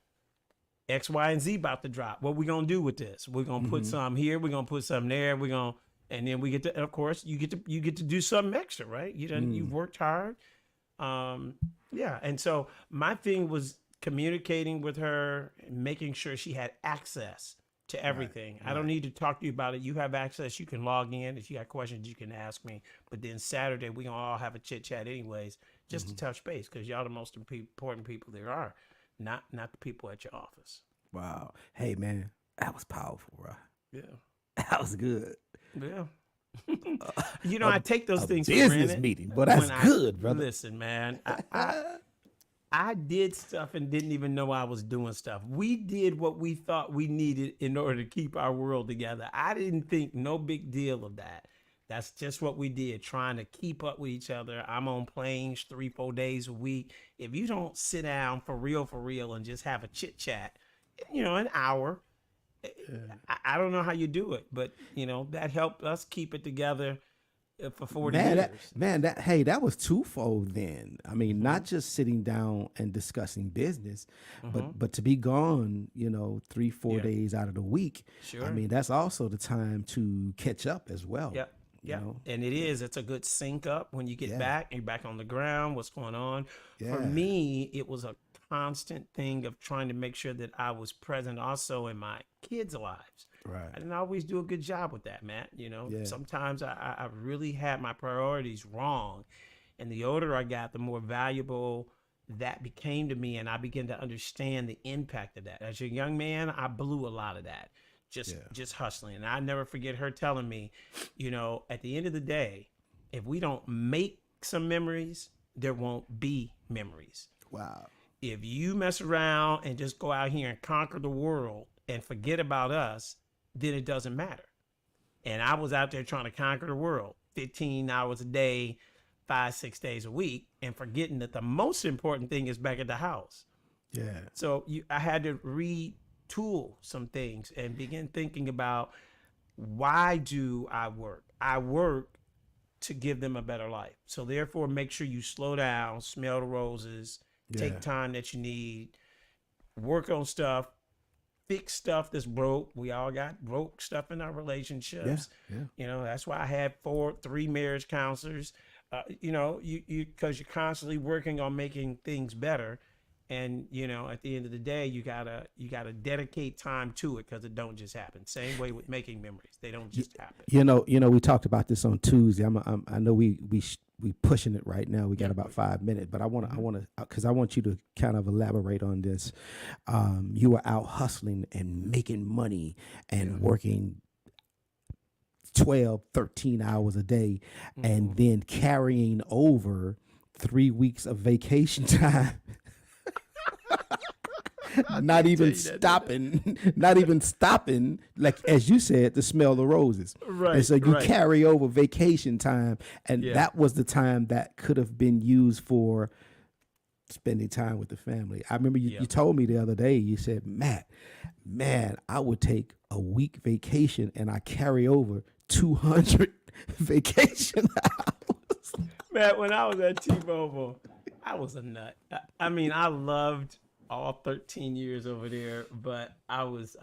X, Y, and Z about to drop. What we gonna do with this? We're gonna put some here. We're gonna put some there. We're gonna, and then we get to, of course, you get to do something extra, right? You've worked hard. Yeah. And so my thing was communicating with her, making sure she had access to everything. I don't need to talk to you about it. You have access. You can log in. If you got questions, you can ask me. But then Saturday, we gonna all have a chit chat anyways, just to touch base, because y'all the most important people there are, not the people at your office. Wow. Hey, man, that was powerful, bro. Yeah. That was good. Yeah. You know, I take those things for Business granted. meeting, but that's good, brother. Listen, man, I did stuff and didn't even know I was doing stuff. We did what we thought we needed in order to keep our world together. I didn't think no big deal of that. That's just what we did, trying to keep up with each other. I'm on planes 3-4 days a week. If you don't sit down for real, and just have a chit chat, you know, an hour, I don't know how you do it, but you know, that helped us keep it together for 40 years. That was twofold then. I mean, not just sitting down and discussing business, but to be gone, you know, 3-4 days out of the week. Sure. I mean, that's also the time to catch up as well. Yep. you know? And it's a good sync up when you get back, you're back on the ground, what's going on. Yeah. For me, it was a constant thing of trying to make sure that I was present also in my kids' lives. Right. I didn't always do a good job with that, Matt. You know, sometimes I really had my priorities wrong. And the older I got, the more valuable that became to me. And I began to understand the impact of that. As a young man, I blew a lot of that, just hustling. And I never forget her telling me, you know, at the end of the day, if we don't make some memories, there won't be memories. Wow. If you mess around and just go out here and conquer the world and forget about us, then it doesn't matter. And I was out there trying to conquer the world 15 hours a day, 5-6 days a week, and forgetting that the most important thing is back at the house. Yeah. So I had to retool some things and begin thinking about, why do I work? I work to give them a better life. So therefore, make sure you slow down, smell the roses, take time that you need, work on stuff, fix stuff that's broke. We all got broke stuff in our relationships. Yeah. You know, that's why I had 3 marriage counselors. You know, because you're constantly working on making things better. And, you know, at the end of the day, you gotta dedicate time to it, because it don't just happen. Same way with making memories. They don't just happen. You know, we talked about this on Tuesday. I know we pushing it right now. We got about 5 minutes, but I want to, because I want you to kind of elaborate on this. You were out hustling and making money and working 12, 13 hours a day, and then carrying over 3 weeks of vacation time. not even stopping, like as you said, to smell the roses. Right. And so you carry over vacation time, and that was the time that could have been used for spending time with the family. I remember you told me the other day, you said, Matt, man, I would take a week vacation and I carry over 200 vacation hours. Man, when I was at T-Mobile, I was a nut. I mean, I loved all 13 years over there, but I was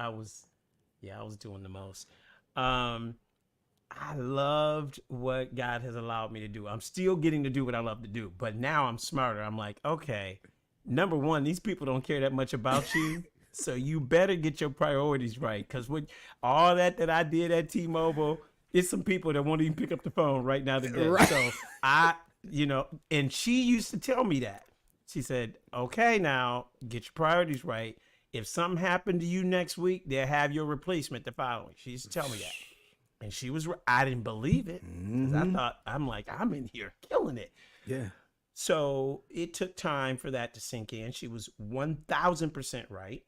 doing the most. I loved what God has allowed me to do. I'm still getting to do what I love to do, but now I'm smarter. I'm like, okay, number one, these people don't care that much about you. So you better get your priorities right. Because with all that I did at T-Mobile, it's some people that won't even pick up the phone right now today. Right. So and she used to tell me that. She said, okay, now get your priorities right. If something happened to you next week, they'll have your replacement the following. She used to tell me that. And she was right. I didn't believe it. I'm in here killing it. Yeah. So it took time for that to sink in. She was 1000% right.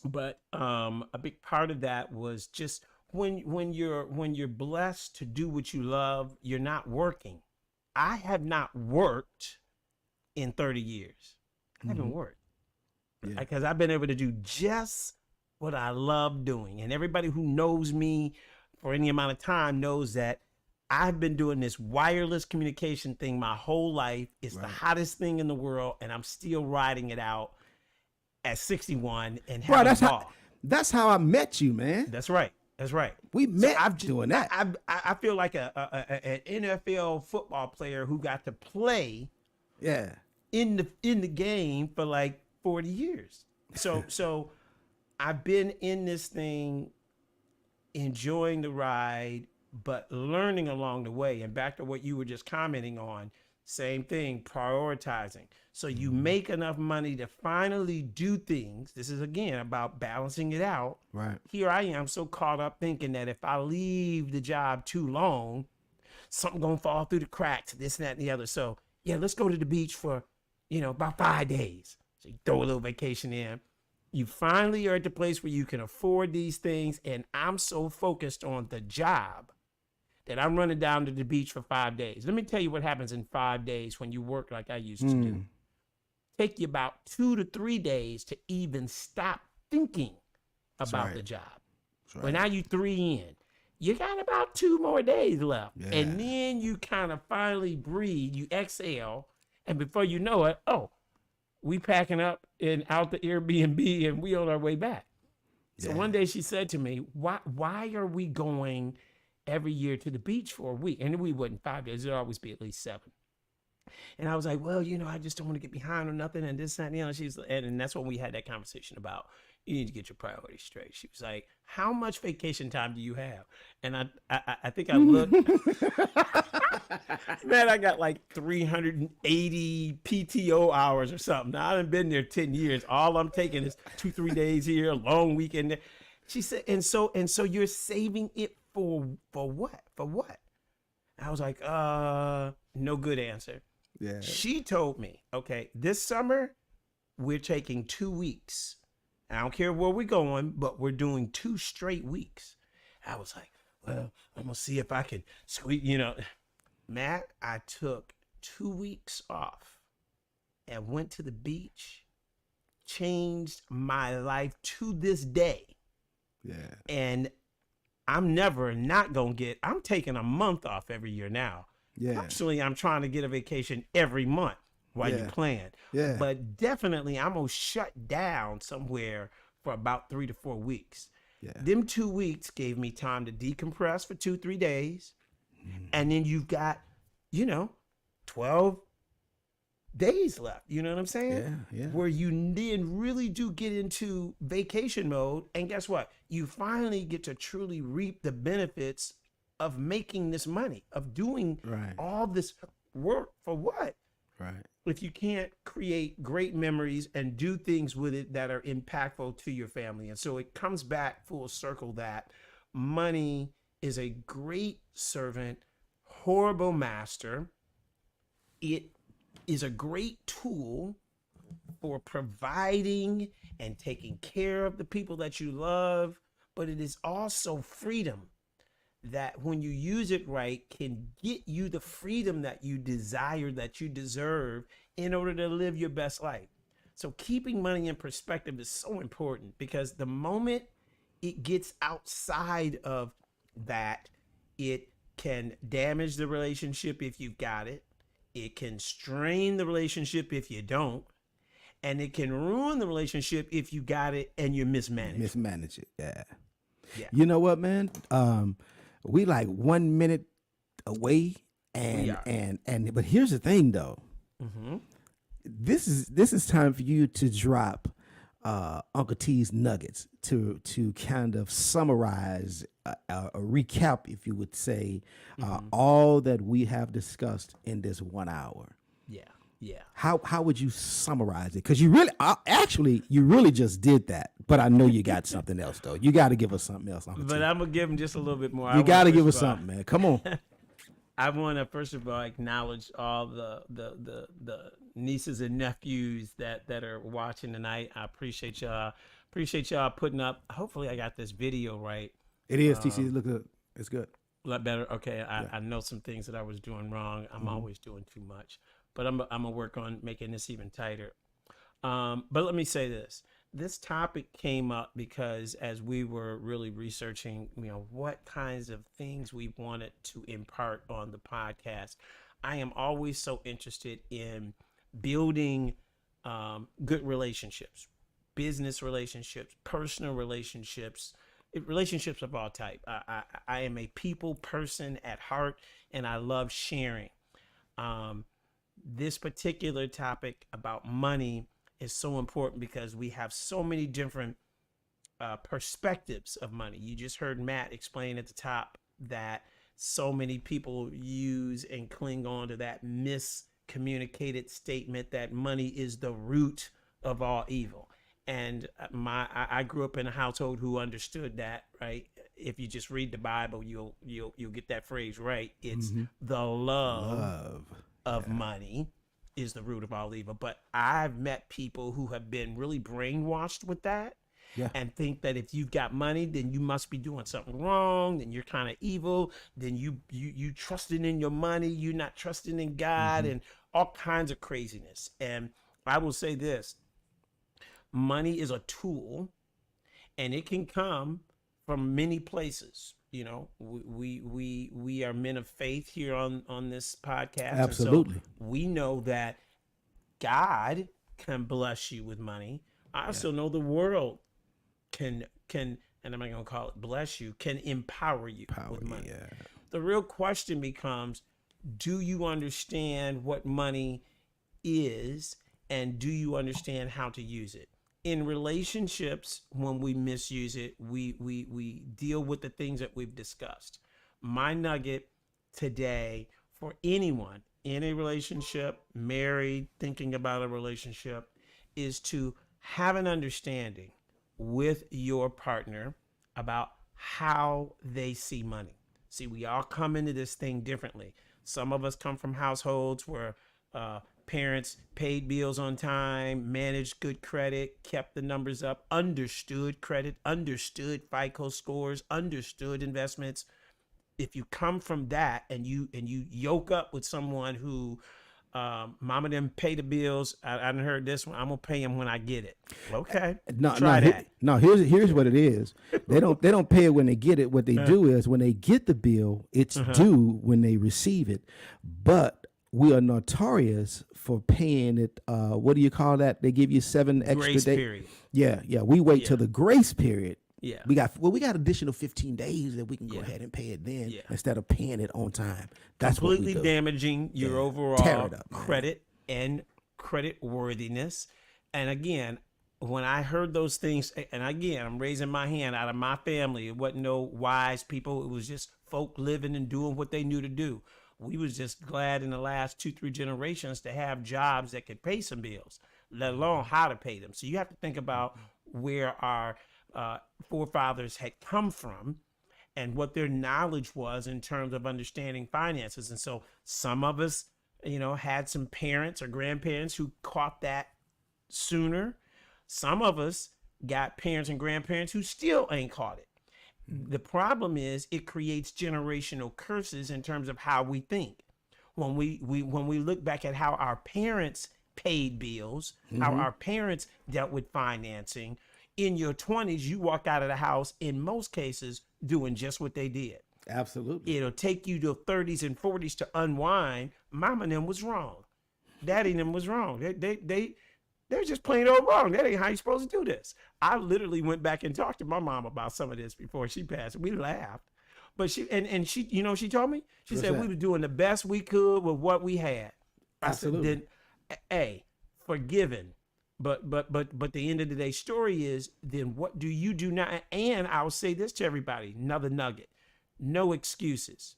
But a big part of that was just when you're blessed to do what you love, you're not working. I have not worked in 30 years. I haven't worked because I've been able to do just what I love doing. And everybody who knows me for any amount of time knows that I've been doing this wireless communication thing my whole life. It's the hottest thing in the world, and I'm still riding it out. at 61 and Bro, having a ball. that's how I met you, man. That's right. That's right. We met I've just, doing that. I feel like an NFL football player who got to play Yeah. in the game for like 40 years. So I've been in this thing, enjoying the ride, but learning along the way. And back to what you were just commenting on, same thing, prioritizing. So you make enough money to finally do things. This is again about balancing it out. Right. Here I am so caught up thinking that if I leave the job too long, something gonna fall through the cracks, this, and that, and the other. So yeah, let's go to the beach for, about 5 days. So you throw a little vacation in. You finally are at the place where you can afford these things. And I'm so focused on the job that I'm running down to the beach for 5 days. Let me tell you what happens in 5 days when you work like I used to do. Take you about 2 to 3 days to even stop thinking about right. the job. Right. Well, now you 3 in. You got about 2 more days left. Yeah. And then you kind of finally breathe, you exhale, and before you know it, we packing up and out the Airbnb and we on our way back. So one day she said to me, why are we going every year to the beach for a week? And we wouldn't 5 days, it'd always be at least 7. And I was like, well, I just don't want to get behind or nothing. And this, that, and and that's when we had that conversation about, you need to get your priorities straight. She was like, how much vacation time do you have? And I think I looked, man, I got like 380 PTO hours or something. Now, I haven't been there 10 years. All I'm taking is 2-3 days here, a long weekend there. She said, and so you're saving it for what? For what? I was like, no good answer. Yeah. She told me, okay, this summer we're taking 2 weeks. I don't care where we're going, but we're doing 2 straight weeks. I was like, well, I'm gonna see if I can squeeze, Matt, I took 2 weeks off and went to the beach, changed my life to this day. Yeah. And I'm never not gonna I'm taking a month off every year now. Yeah. Actually, I'm trying to get a vacation every month while you plan. Yeah. But definitely I'm gonna shut down somewhere for about 3 to 4 weeks. Yeah. Them 2 weeks gave me time to decompress for 2-3 days. And then you've got, 12 days left. You know what I'm saying? Yeah. Where you then really do get into vacation mode. And guess what? You finally get to truly reap the benefits of making this money, of doing all this work for what? Right. If you can't create great memories and do things with it that are impactful to your family. And so it comes back full circle that money is a great servant, horrible master. It is a great tool for providing and taking care of the people that you love, but it is also freedom that when you use it right can get you the freedom that you desire, that you deserve in order to live your best life. So keeping money in perspective is so important, because the moment it gets outside of that, it can damage the relationship if you've got it. It can strain the relationship if you don't. And it can ruin the relationship if you got it and you mismanage it. Yeah. Yeah. You know what, man? We like 1 minute away, and but here's the thing, though. Mm-hmm. This is time for you to drop Uncle T's nuggets to kind of summarize a recap, if you would say, all that we have discussed in this 1 hour. Yeah. How would you summarize it? Because you really just did that. But I know you got something else, though. You got to give us something else. Uncle T. But I'm gonna give him just a little bit more. You got to give us something, man. Come on. I want to first of all acknowledge all the nieces and nephews that are watching tonight. I appreciate y'all. Appreciate y'all putting up. Hopefully, I got this video right. It is, TC. Look good. It's good. A lot better. Okay, I know some things that I was doing wrong. I'm always doing too much, but I'm gonna work on making this even tighter. But let me say this. This topic came up because as we were really researching, what kinds of things we wanted to impart on the podcast, I am always so interested in building good relationships, business relationships, personal relationships, relationships of all type. I am a people person at heart, and I love sharing. This particular topic about money is so important because we have so many different perspectives of money. You just heard Matt explain at the top that so many people use and cling on to that miscommunicated statement that money is the root of all evil. And I grew up in a household who understood that, right? If you just read the Bible, you'll get that phrase right. It's the love of money is the root of all evil. But I've met people who have been really brainwashed with that. Yeah. And think that if you've got money, then you must be doing something wrong. Then you're kind of evil. Then you trusting in your money. You're not trusting in God, and all kinds of craziness. And I will say this: money is a tool, and it can come from many places. You know, we are men of faith here on this podcast. Absolutely. And so we know that God can bless you with money. I also know the world can, and I'm not gonna call it bless you, can empower you with money. Yeah. The real question becomes, do you understand what money is, and do you understand how to use it? In relationships, when we misuse it, we deal with the things that we've discussed. My nugget today for anyone in a relationship, married, thinking about a relationship, is to have an understanding with your partner about how they see money. See, we all come into this thing differently. Some of us come from households where parents paid bills on time, managed good credit, kept the numbers up, understood credit, understood FICO scores, understood investments. If you come from that and you yoke up with someone who mama didn't pay the bills, I done heard this one, I'm gonna pay them when I get it. Okay, try that. Here's what it is. They don't pay it when they get it. What they do is when they get the bill, it's due when they receive it. But we are notorious for paying it. What do you call that? They give you 7 extra Grace days. period. Yeah. We wait till the grace period. Yeah. We got additional 15 days that we can go Yeah. ahead and pay it then Yeah. instead of paying it on time. That's Completely what we do. damaging your Tear overall it up, man. credit and credit worthiness. And again, when I heard those things, and again, I'm raising my hand out of my family. It wasn't no wise people. It was just folk living and doing what they knew to do. We was just glad in the last 2-3 generations to have jobs that could pay some bills, let alone how to pay them. So you have to think about where our forefathers had come from and what their knowledge was in terms of understanding finances. And so some of us, had some parents or grandparents who caught that sooner. Some of us got parents and grandparents who still ain't caught it. The problem is it creates generational curses in terms of how we think. When we look back at how our parents paid bills, how our parents dealt with financing, in your 20s, you walk out of the house, in most cases, doing just what they did. Absolutely. It'll take you to 30s and 40s to unwind. Mama and them was wrong. Daddy and them was wrong. They're just plain old wrong. That ain't how you supposed to do this. I literally went back and talked to my mom about some of this before she passed. We laughed. But she she told me? She What's said that? we were doing the best we could with what we had. Absolutely. I said, then, A, forgiven. But the end of the day story is, then what do you do now? And I'll say this to everybody, another nugget. No excuses.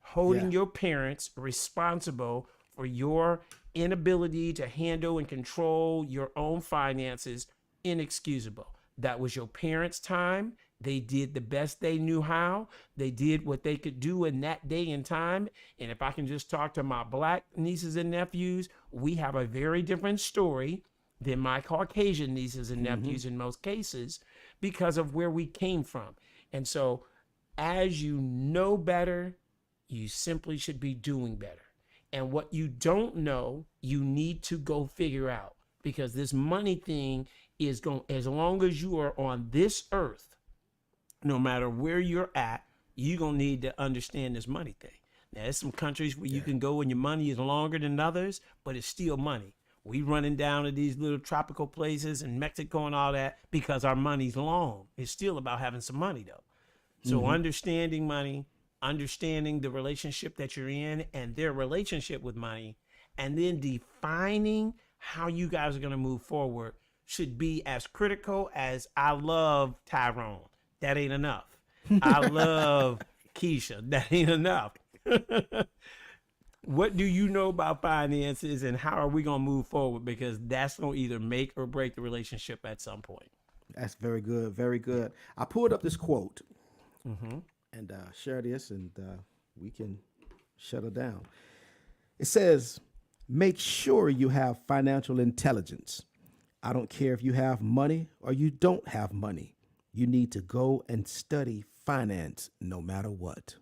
Holding your parents responsible for your inability to handle and control your own finances, inexcusable. That was your parents' time. They did the best they knew how. They did what they could do in that day and time. And if I can just talk to my Black nieces and nephews, we have a very different story than my Caucasian nieces and nephews in most cases, because of where we came from. And so as you know better, you simply should be doing better. And what you don't know, you need to go figure out, because this money thing is going, as long as you are on this earth, no matter where you're at, you're going to need to understand this money thing. Now, there's some countries where you can go and your money is longer than others, but it's still money. We running down to these little tropical places in Mexico and all that because our money's long. It's still about having some money though. So understanding money, understanding the relationship that you're in and their relationship with money, and then defining how you guys are going to move forward should be as critical as I love Tyrone. That ain't enough. I love Keisha. That ain't enough. What do you know about finances and how are we going to move forward? Because that's going to either make or break the relationship at some point. That's very good. Very good. I pulled up this quote and share this, and we can shut it down. It says, make sure you have financial intelligence. I don't care if you have money or you don't have money. You need to go and study finance no matter what.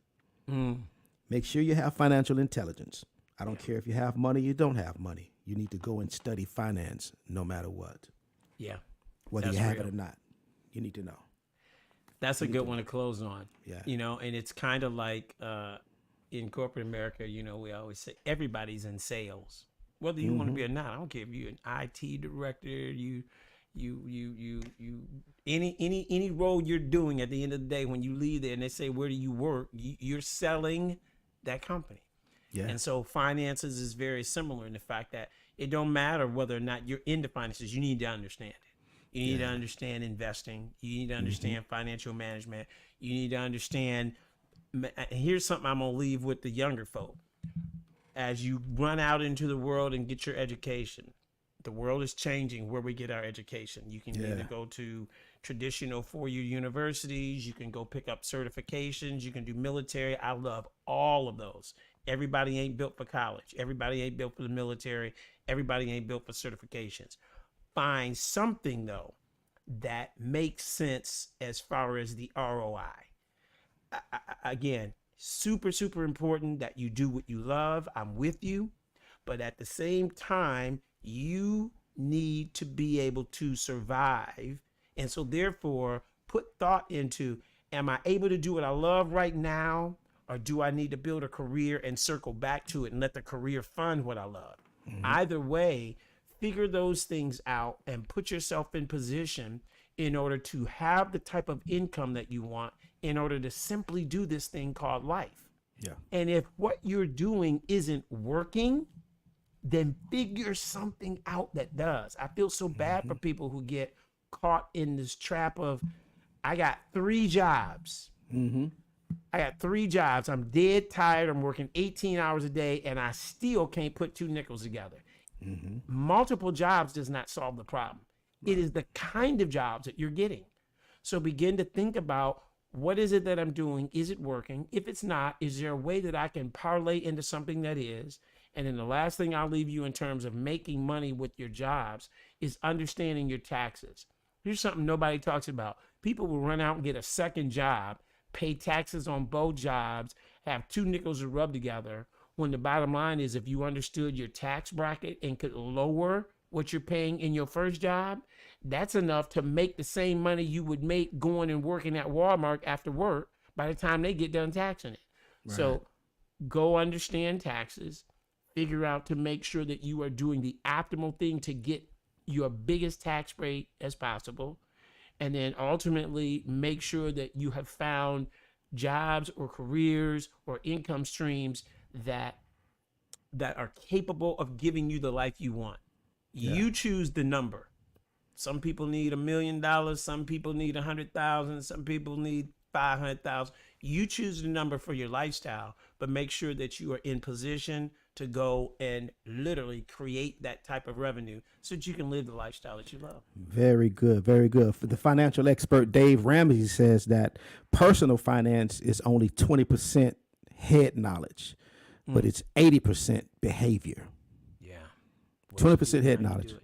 Make sure you have financial intelligence. I don't care if you have money or you don't have money. You need to go and study finance no matter what. Yeah. Whether you have it or not. You need to know. That's a good one to close on. Yeah. You know, and it's kind of like in corporate America, you know, we always say everybody's in sales. Whether you want to be or not, I don't care if you're an IT director, any role you're doing. At the end of the day, when you leave there and they say, where do you work? You're selling that company. Yeah. And so finances is very similar in the fact that it don't matter whether or not you're into finances. You need to understand it. You need to understand investing. You need to understand financial management. You need to understand. Here's something I'm going to leave with the younger folk. As you run out into the world and get your education, the world is changing where we get our education. You can either go to traditional four-year universities. You can go pick up certifications. You can do military. I love all of those. Everybody ain't built for college. Everybody ain't built for the military. Everybody ain't built for certifications. Find something, though, that makes sense as far as the ROI. Again, super, super important that you do what you love. I'm with you. But at the same time, you need to be able to survive. And so therefore, put thought into, am I able to do what I love right now? Or do I need to build a career and circle back to it and let the career fund what I love? Either way, figure those things out and put yourself in position in order to have the type of income that you want in order to simply do this thing called life. Yeah. And if what you're doing isn't working, then figure something out that does. I feel so bad for people who get caught in this trap of, I got 3 jobs. I got 3 jobs. I'm dead tired. I'm working 18 hours a day and I still can't put 2 nickels together. Multiple jobs does not solve the problem. It is the kind of jobs that you're getting. So begin to think about, what is it that I'm doing? Is it working? If it's not, is there a way that I can parlay into something that is? And then the last thing I'll leave you in terms of making money with your jobs is understanding your taxes. Here's something nobody talks about. People will run out and get a second job, pay taxes on both jobs, have 2 nickels to rub together, when the bottom line is, if you understood your tax bracket and could lower what you're paying in your first job, that's enough to make the same money you would make going and working at Walmart after work by the time they get done taxing it. Right. So go understand taxes, figure out to make sure that you are doing the optimal thing to get your biggest tax rate as possible. And then ultimately make sure that you have found jobs or careers or income streams that are capable of giving you the life you want. Yeah. You choose the number. Some people need $1 million. Some people need 100,000. Some people need 500,000. You choose the number for your lifestyle, but make sure that you are in position to go and literally create that type of revenue so that you can live the lifestyle that you love. Very good. Very good. For the financial expert, Dave Ramsey says that personal finance is only 20% head knowledge, but it's 80% behavior. Yeah. 20% head knowledge,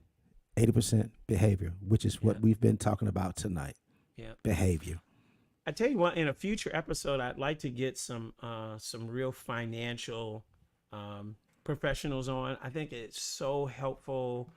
80% behavior, which is what we've been talking about tonight. Yeah. Behavior. I tell you what, in a future episode, I'd like to get some real financial professionals on. I think it's so helpful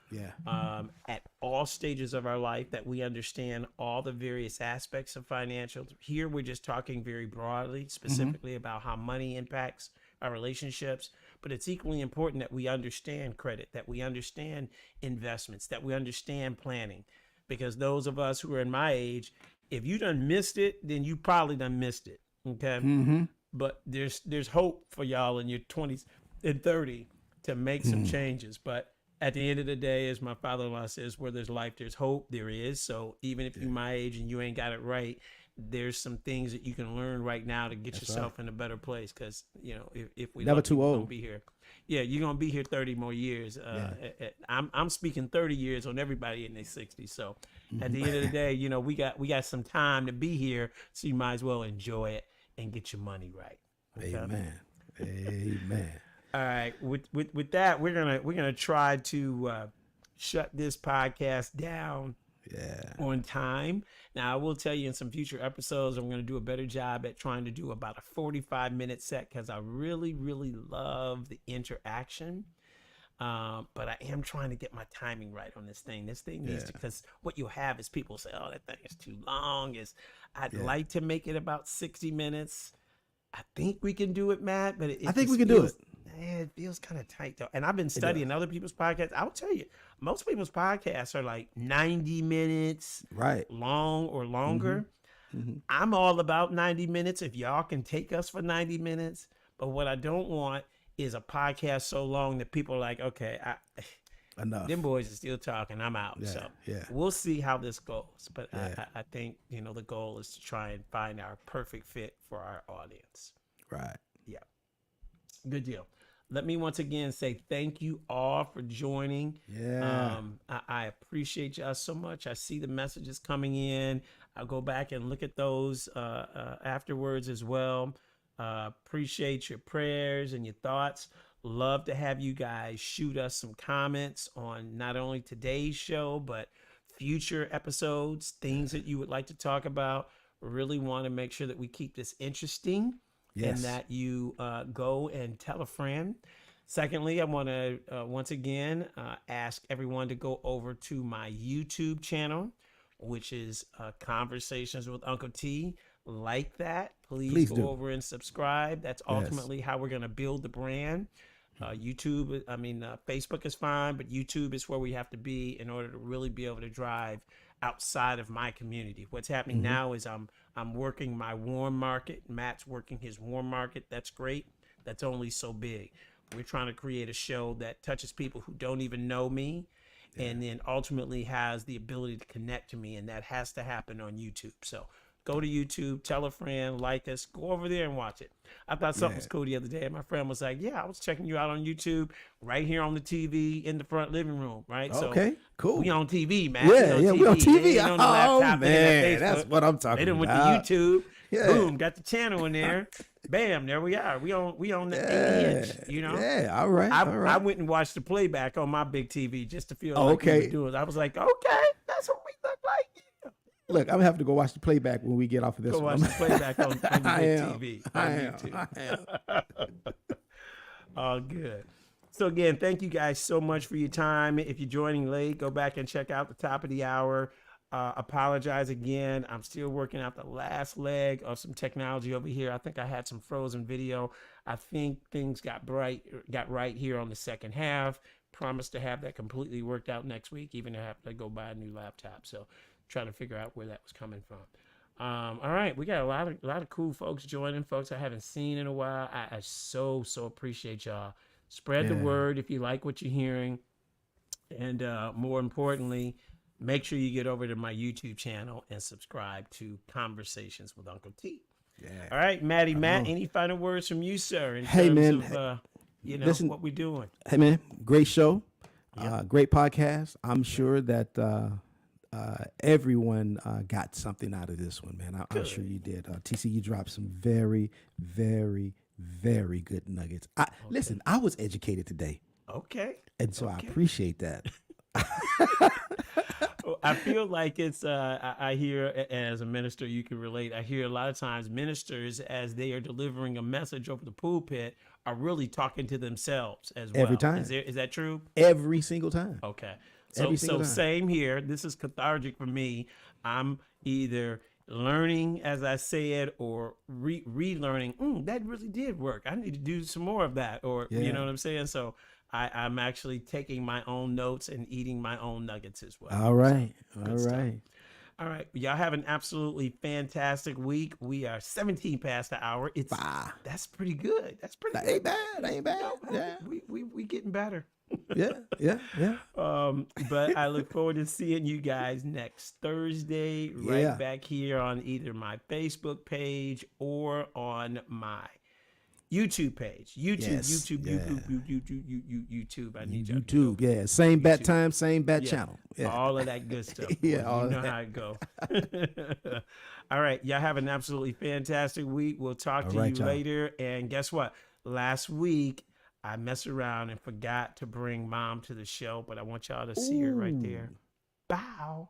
at all stages of our life that we understand all the various aspects of financials. Here, we're just talking very broadly, specifically about how money impacts our relationships. but it's equally important that we understand credit, that we understand investments, that we understand planning. Because those of us who are in my age, if you done missed it, then you probably done missed it. Okay. Mm-hmm. But there's hope for y'all in your 20s and 30 to make some changes. But at the end of the day, as my father-in-law says, where there's life, there's hope. There is. So even if you're my age and you ain't got it right, there's some things that you can learn right now to get yourself in a better place. Because, you know, if we Never lucky, too we're old. gonna be here. Yeah, you're gonna be here 30 more years. I'm speaking 30 years on everybody in their 60s. So at the end of the day, you know, we got some time to be here, so you might as well enjoy it and get your money right. Okay? Amen. Amen. All right. With that, we're gonna try to shut this podcast down Yeah. on time. Now, I will tell you in some future episodes, I'm going to do a better job at trying to do about a 45-minute set because I really, really love the interaction. But I am trying to get my timing right on this thing. This thing needs to, because what you'll have is people say, oh, that thing is too long. I'd like to make it about 60 minutes. I think we can do it, Matt, but I think we can do it. It feels kind of tight though. And I've been studying other people's podcasts. I'll tell you, most people's podcasts are like 90 minutes long or longer. I'm all about 90 minutes if y'all can take us for 90 minutes. But what I don't want is a podcast so long that people are like, okay, Enough. them boys are still talking. I'm out. So we'll see how this goes. But I think, you know, the goal is to try and find our perfect fit for our audience. Right. Yeah. Good deal. Let me once again say thank you all for joining. Yeah. I appreciate y'all so much. I see the messages coming in. I'll go back and look at those afterwards as well. Appreciate your prayers and your thoughts. Love to have you guys shoot us some comments on not only today's show, but future episodes, things that you would like to talk about. Really want to make sure that we keep this interesting. Yes. And that you go and tell a friend. Secondly, I want to once again ask everyone to go over to my YouTube channel, which is Conversations with Uncle T. Like that. Please go over and subscribe. That's ultimately how we're going to build the brand. Facebook is fine, but YouTube is where we have to be in order to really be able to drive outside of my community. What's happening now is I'm working my warm market. Matt's working his warm market. That's great. That's only so big. We're trying to create a show that touches people who don't even know me and then ultimately has the ability to connect to me. And that has to happen on YouTube. So go to YouTube, tell a friend, like us, go over there and watch it. I thought something was cool the other day. And my friend was like, yeah, I was checking you out on YouTube right here on the TV in the front living room, right? Okay, cool. We on TV, man. Yeah, we on TV. They ain't on the laptop, man, that's what I'm talking about. They done went to YouTube. Yeah. Boom, got the channel in there. Bam, there we are. We on the inch, you know? Yeah, all right. I went and watched the playback on my big TV just to feel like we were doing. I was like, okay, that's what we look like. Look, I'm gonna have to go watch the playback when we get off of this one. Go watch the playback on the big TV. I am. All good. So again, thank you guys so much for your time. If you're joining late, go back and check out the top of the hour. Apologize again. I'm still working out the last leg of some technology over here. I think I had some frozen video. I think things got right here on the second half. Promise to have that completely worked out next week, even if I have to go buy a new laptop. So trying to figure out where that was coming from. All right, we got a lot of cool folks joining, folks I haven't seen in a while. I so appreciate y'all. Spread the word if you like what you're hearing, and more importantly, make sure you get over to my YouTube channel and subscribe to Conversations with Uncle T. Yeah. All right, Matt, any final words from you, sir? In terms of, listen, what we're doing. Hey, man, great show, great podcast. I'm sure that everyone got something out of this one, man. I'm sure you did. TC, you dropped some very, very, very good nuggets. Listen, I was educated today. Okay. And so I appreciate that. I feel like it's, I hear, as a minister, you can relate. I hear a lot of times ministers, as they are delivering a message over the pulpit, are really talking to themselves as well. Every time. Is that true? Every single time. Okay. So same here. This is cathartic for me. I'm either learning as I said, or relearning. That really did work. I need to do some more of that, or you Yeah. know what I'm saying. So I'm actually taking my own notes and eating my own nuggets as well. All right. So, All good stuff. right. All right, y'all have an absolutely fantastic week. We are 17 past the hour. Bye. That's pretty good. That's pretty That good. ain't bad. Ain't bad. Yeah. We getting better. Yeah. Yeah. Yeah. But I look forward to seeing you guys next Thursday, right Yeah. back here on either my Facebook page or on my YouTube page. Yes, YouTube. I need y'all to go. YouTube. Yeah. Same bat YouTube. time, same bat Yeah. channel. Yeah. All of that good stuff. Yeah, Boy, all you of know that. how it go. All right. Y'all have an absolutely fantastic week. We'll talk All to right, you y'all. later. And guess what? Last week, I messed around and forgot to bring Mom to the show, but I want y'all to see her right there. Bow.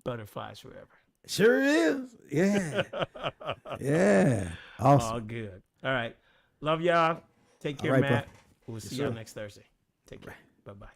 Butterflies forever. Sure is. Yeah. Yeah. Awesome. All good. All right. Love y'all. Take care, right, bro. Matt. We'll Yes, see y'all sir. next Thursday. Take care. Bye-bye.